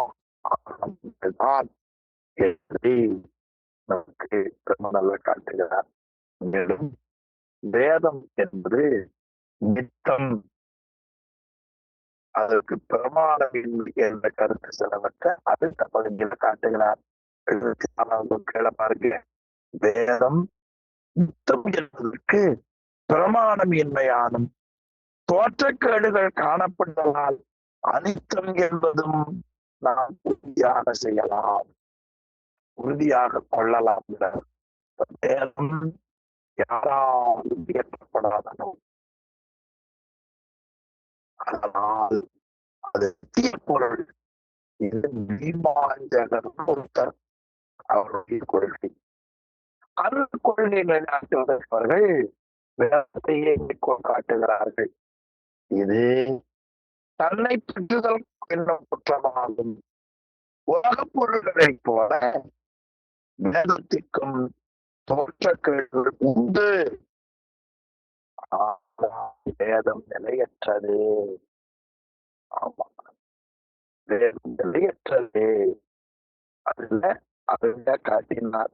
நமக்கு நல்லா காட்டுகிறார். மேலும் வேதம் என்பது நித்தம், அதற்கு பிரமாணம் என்ற கருத்து சிலவற்றை அடுத்த பகுதியில் காட்டுகிறார். 74வது கீழே பாருங்க. வேதம் நித்தம் என்பதற்கு பிரமாணம் இன்மையானும் தோற்றக்கேடுகள் காணப்படுவதால் அனித்தம் என்பதும் நாம் உறுதியாக செய்யலாம், உறுதியாக கொள்ளலாம். வேதம் யாராலும் இயற்றப்படாத நூல். அதனால் அது பொருள். இது மீமாஞ்சகர் ஒருத்தர் அவருடைய கொள்கை. அந்த கொள்கைகளை நாட்டுவதற்கவர்கள் வேதத்தையே மேற்கோள் காட்டுகிறார்கள். இது தன்னை பெற்றுதல் என்னும் குற்றமாகும். உலகப் பொருள்களை போல வேதத்திற்கும் தோற்றங்கள் உண்டு. வேதம் நிலையற்றது. ஆமா, வேதம் நிலையற்றது. அதுல அதுல காட்டினார்.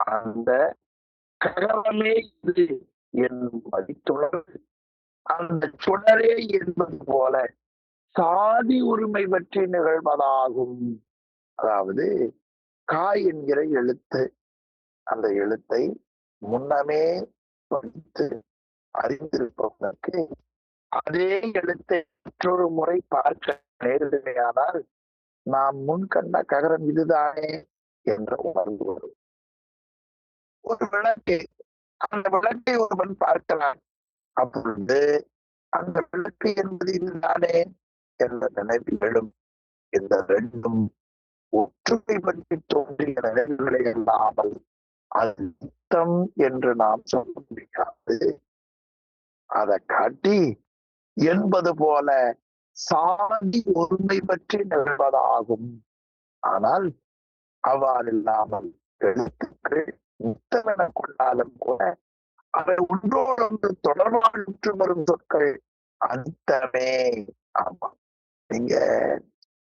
அந்த ககவமே இது என்னும் மதித்துணர் அந்த சுடரே என்பது போல சாதி உரிமை பற்றி நிகழ்வதாகும். அதாவது காய் என்கிற எழுத்து, அந்த எழுத்தை முன்னமே படித்து அறிந்திருப்பவனுக்கு அதே எழுத்தை மற்றொரு முறை பார்க்க நேரிடுமையானால் நாம் முன் கண்ட ககரம் இதுதானே என்ற உணர்வு வரும். ஒரு விளக்கு, அந்த விளக்கை ஒருவன் பார்க்கலாம். அப்பொழுது அந்த விளக்கு என்பது இதுதானே என்ற நினைவு எழும். இந்த ரெண்டும் ஒற்றுமை பற்றி தோன்றிய நினைவுகளை இல்லாமல் அது யுத்தம் என்று நாம் சொல்ல முடியாது. அதை காட்டி என்பது போல சாதி ஒருமை பற்றி நிகழ்வதாகும். ஆனால் அவ்வாறு இல்லாமல் எழுத்துக்கள் நித்தமென கொண்டாலும் கூட அவை ஒன்றோடொன்று தொடர்பாக வரும் சொற்கள் அனித்தமே. ஆமா, நீங்க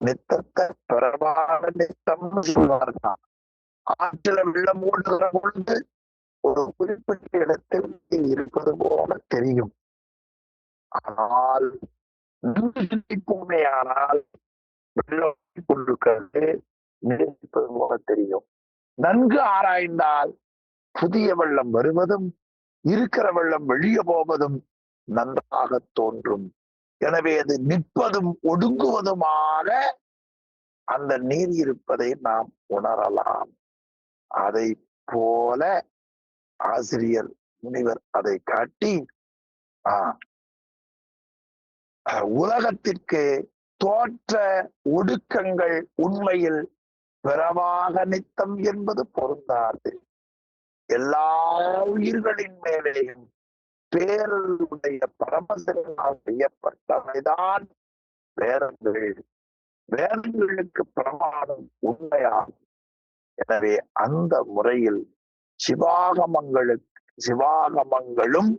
நித்தத்தை தொடர்பான நித்தம்னு சொல்வார்கள். ஆற்றில வெள்ளம் ஓடுகிற பொழுது ஒரு குறிப்பிட்ட இடத்தில் இருப்பது போல தெரியும். ஆனால் பூமையானால் வெள்ளம் கொண்டிருக்கிறது நிலைப்பது போல தெரியும். நன்கு ஆராய்ந்தால் புதிய வெள்ளம் வருவதும் இருக்கிற வெள்ளம் வெளியே போவதும் நன்றாக தோன்றும். எனவே அது நிற்பதும் ஒடுங்குவதுமாக அந்த நீர் இருப்பதை நாம் உணரலாம். அதை போல ஆசிரியர் முனிவர் அதை காட்டி உலகத்திற்கு தோற்ற ஒடுக்கங்கள் உண்மையில் பிறவாக நித்தம் என்பது பொருந்தாது. எல்லா உயிர்களின் மேலேயும் பேரருடைய பரமசிவனால் செய்யப்பட்டவைதான் வேதங்கள். வேதங்களுக்கு பிரமாணம் உண்மையாகும். எனவே அந்த முறையில் சிவாகமங்களும்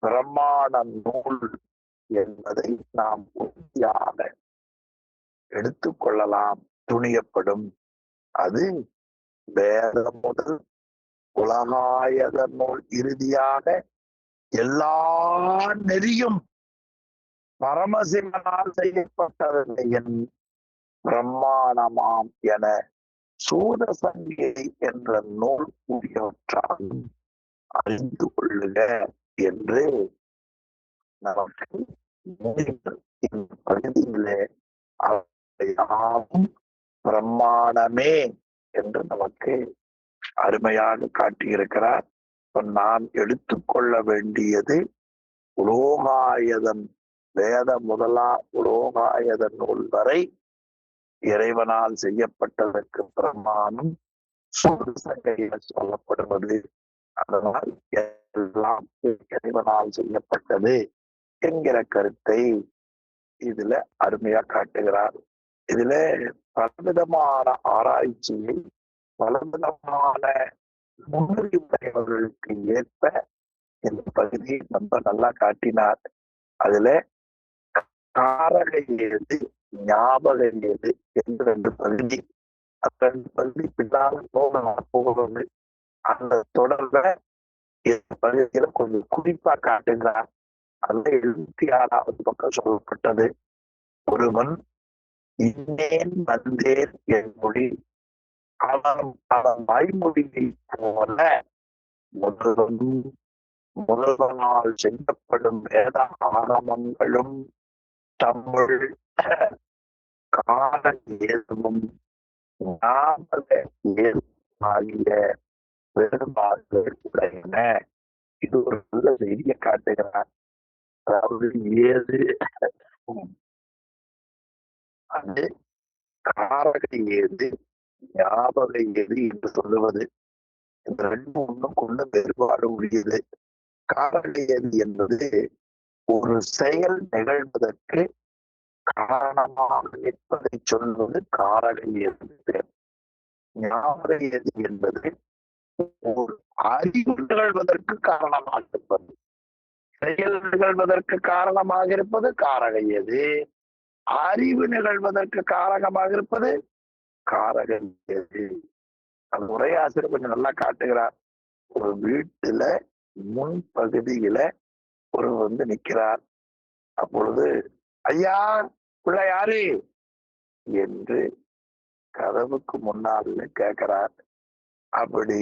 பிரமாண நூல் என்பதை நாம் உறுதியாக எடுத்துக்கொள்ளலாம், துணியப்படும். அது வேதம் முதல் உலகாயத நூல் இறுதியாக எல்லா நெறியும் பரமசிவனால் செய்யப்பட்டது என் பிரமாணமாம் என சூதசங்கியை என்ற நூல் கூறியவற்றாலும் அறிந்து கொள்ளுக என்று நமக்கு பகுதியிலே யாவும் பிரமாணமே என்று நமக்கு அருமையாக காட்டியிருக்கிறார். நாம் எடுத்துக்கொள்ள வேண்டியது உலோகாயதன் வேத முதலா உலோகாயத நூல் வரை இறைவனால் செய்யப்பட்டதற்கு பிரமாணம் சூதசங்கையில் சொல்லப்படுவது. அதனால் எல்லாம் இறைவனால் செய்யப்பட்டது என்கிற கருத்தை இதுல அருமையா காட்டுகிறார். இதுல பலவிதமான ஆராய்ச்சியை பலவிதமான முன்னுரிமைகளுக்கு ஏற்ப இந்த பகுதியை ரொம்ப நல்லா காட்டினார். அதுல காரக ஏது ஞாபக ஏது என்று 2 பகுதி, அந்த 2 பகுதி பின்னால் போகிறது. அந்த தொடர்பை இந்த பகுதியில கொஞ்சம் குறிப்பா காட்டுகிறார். அதுல 76வது பக்கம் சொல்லப்பட்டது. ஒருவன் இன்னேன் வந்தேன் என் மொழி அவன் வாய்மொழியை போல முதல்வனால் செய்யப்படும் வேத ஆகமங்களும் தமிழ் கால ஏதுவும் ஞாபக ஆகிய வேறுபாடுகள் உடையன. இது ஒரு நல்ல செய்தியை காட்டுகிறார். அதாவது ஏது அது காரக ஏது ஞாபக ஏது என்று சொல்லுவது, இந்த 2 ஒன்றும் கொண்டு வேறுபாடு உரியது. காரக ஏது என்பது ஒரு செயல் நிகழ்வதற்கு காரணமாக நிற்பதை சொல்வது காரக ஏது. ஞாபக ஏது என்பது ஒரு அறிவு நிகழ்வதற்கு காரணமாக இருப்பது, செயல் நிகழ்வதற்கு காரணமாக இருப்பது காரக எது, அறிவு நிகழ்வதற்கு காரகமாக இருப்பது காரகம் எது. அந்த உரையாசிரியர் கொஞ்சம் நல்லா காட்டுகிறார். ஒரு வீட்டுல முன் பகுதியில ஒரு வந்து நிற்கிறார். அப்பொழுது ஐயா உள்ள யாரு என்று கதவுக்கு முன்னால் கேட்கிறார். அப்படி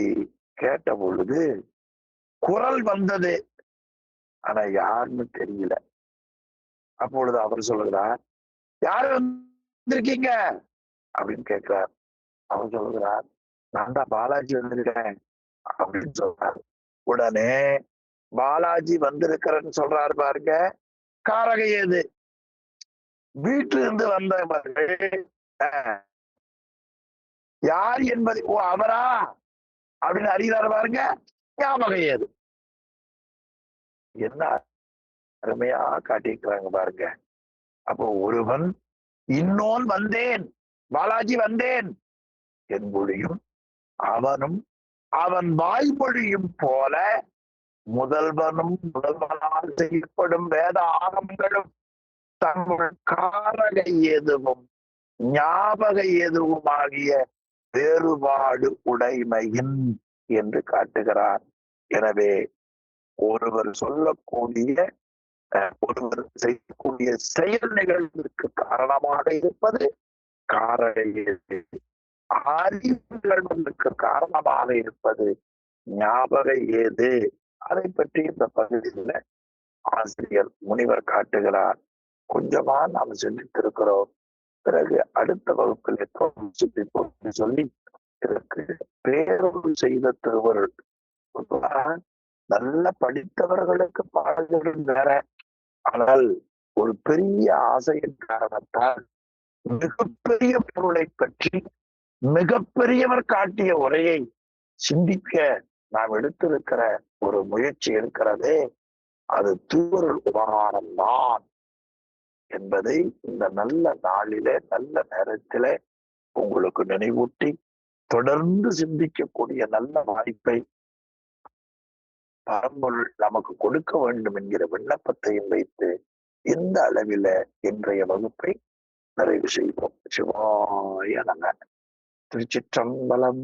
கேட்ட பொழுது குரல் வந்தது, ஆனா யாருன்னு தெரியல. அப்பொழுது அவர் சொல்லுகிறார், யாரு வந்திருக்கீங்க அப்படின்னு கேட்கிறார். அவர் சொல்லுகிறார், நான் தான் பாலாஜி வந்திருக்கேன் அப்படின்னு சொல்றாரு. உடனே பாலாஜி வந்திருக்கிறேன்னு சொல்றாரு பாருங்க, காரக ஏது. வீட்டில இருந்து வந்தவர்கள் யார் என்பதை ஓ அவரா அப்படின்னு அறிகிறார் பாருங்க, ஞாபகம் ஏது. என்ன அருமையா காட்டியிருக்கிறாங்க பாருங்க. அப்போ ஒருவன் இன்னோன் வந்தேன், பாலாஜி வந்தேன் என்பொழியும் அவனும் அவன் வாய்மொழியும் போல முதல்வனும் முதல்வனால் செய்யப்படும் வேத ஆகமங்களும் தங்கள் காரக ஏதுவும் ஞாபக ஏதுவும் ஆகிய வேறுபாடு உடைமையின் என்று காட்டுகிறார். எனவே ஒருவர் சொல்லக்கூடிய ஒருவர் செய்யக்கூடிய செயல் நிகழ்விற்கு காரணமாக இருப்பது காரக ஏது, அறிவு நிகழ்வுகளுக்கு காரணமாக இருப்பது ஞாபக ஏது. அதை பற்றி இந்த பகுதியில ஆசிரியர் முனிவர் காட்டுகிறார். கொஞ்சமா நாம் சிந்தித்திருக்கிறோம். பிறகு அடுத்த வகுப்பில் சொல்லி இதற்கு பேரொரு செய்த திருவருள். நல்ல படித்தவர்களுக்கு பாடல்கள் வேற, ஆனால் ஒரு பெரிய ஆசையின் காரணத்தால் மிகப்பெரிய பொருளை பற்றி மிகப்பெரியவர் காட்டிய உரையை சிந்திக்க நாம் எடுத்திருக்கிற ஒரு முயற்சி இருக்கிறதே, அது திருவருள் உபகாரம் தான் என்பதை இந்த நல்ல நாளிலே நல்ல நேரத்திலே உங்களுக்கு நினைவூட்டி தொடர்ந்து சிந்திக்கக்கூடிய நல்ல வாய்ப்பை பரம்பொருள் நமக்கு கொடுக்க வேண்டும் என்கிற விண்ணப்பத்தையும் வைத்து இந்த அளவில இன்றைய வகுப்பை நிறைவு செய்வோம். சிவாய நம. திருச்சிற்றம்பலம்.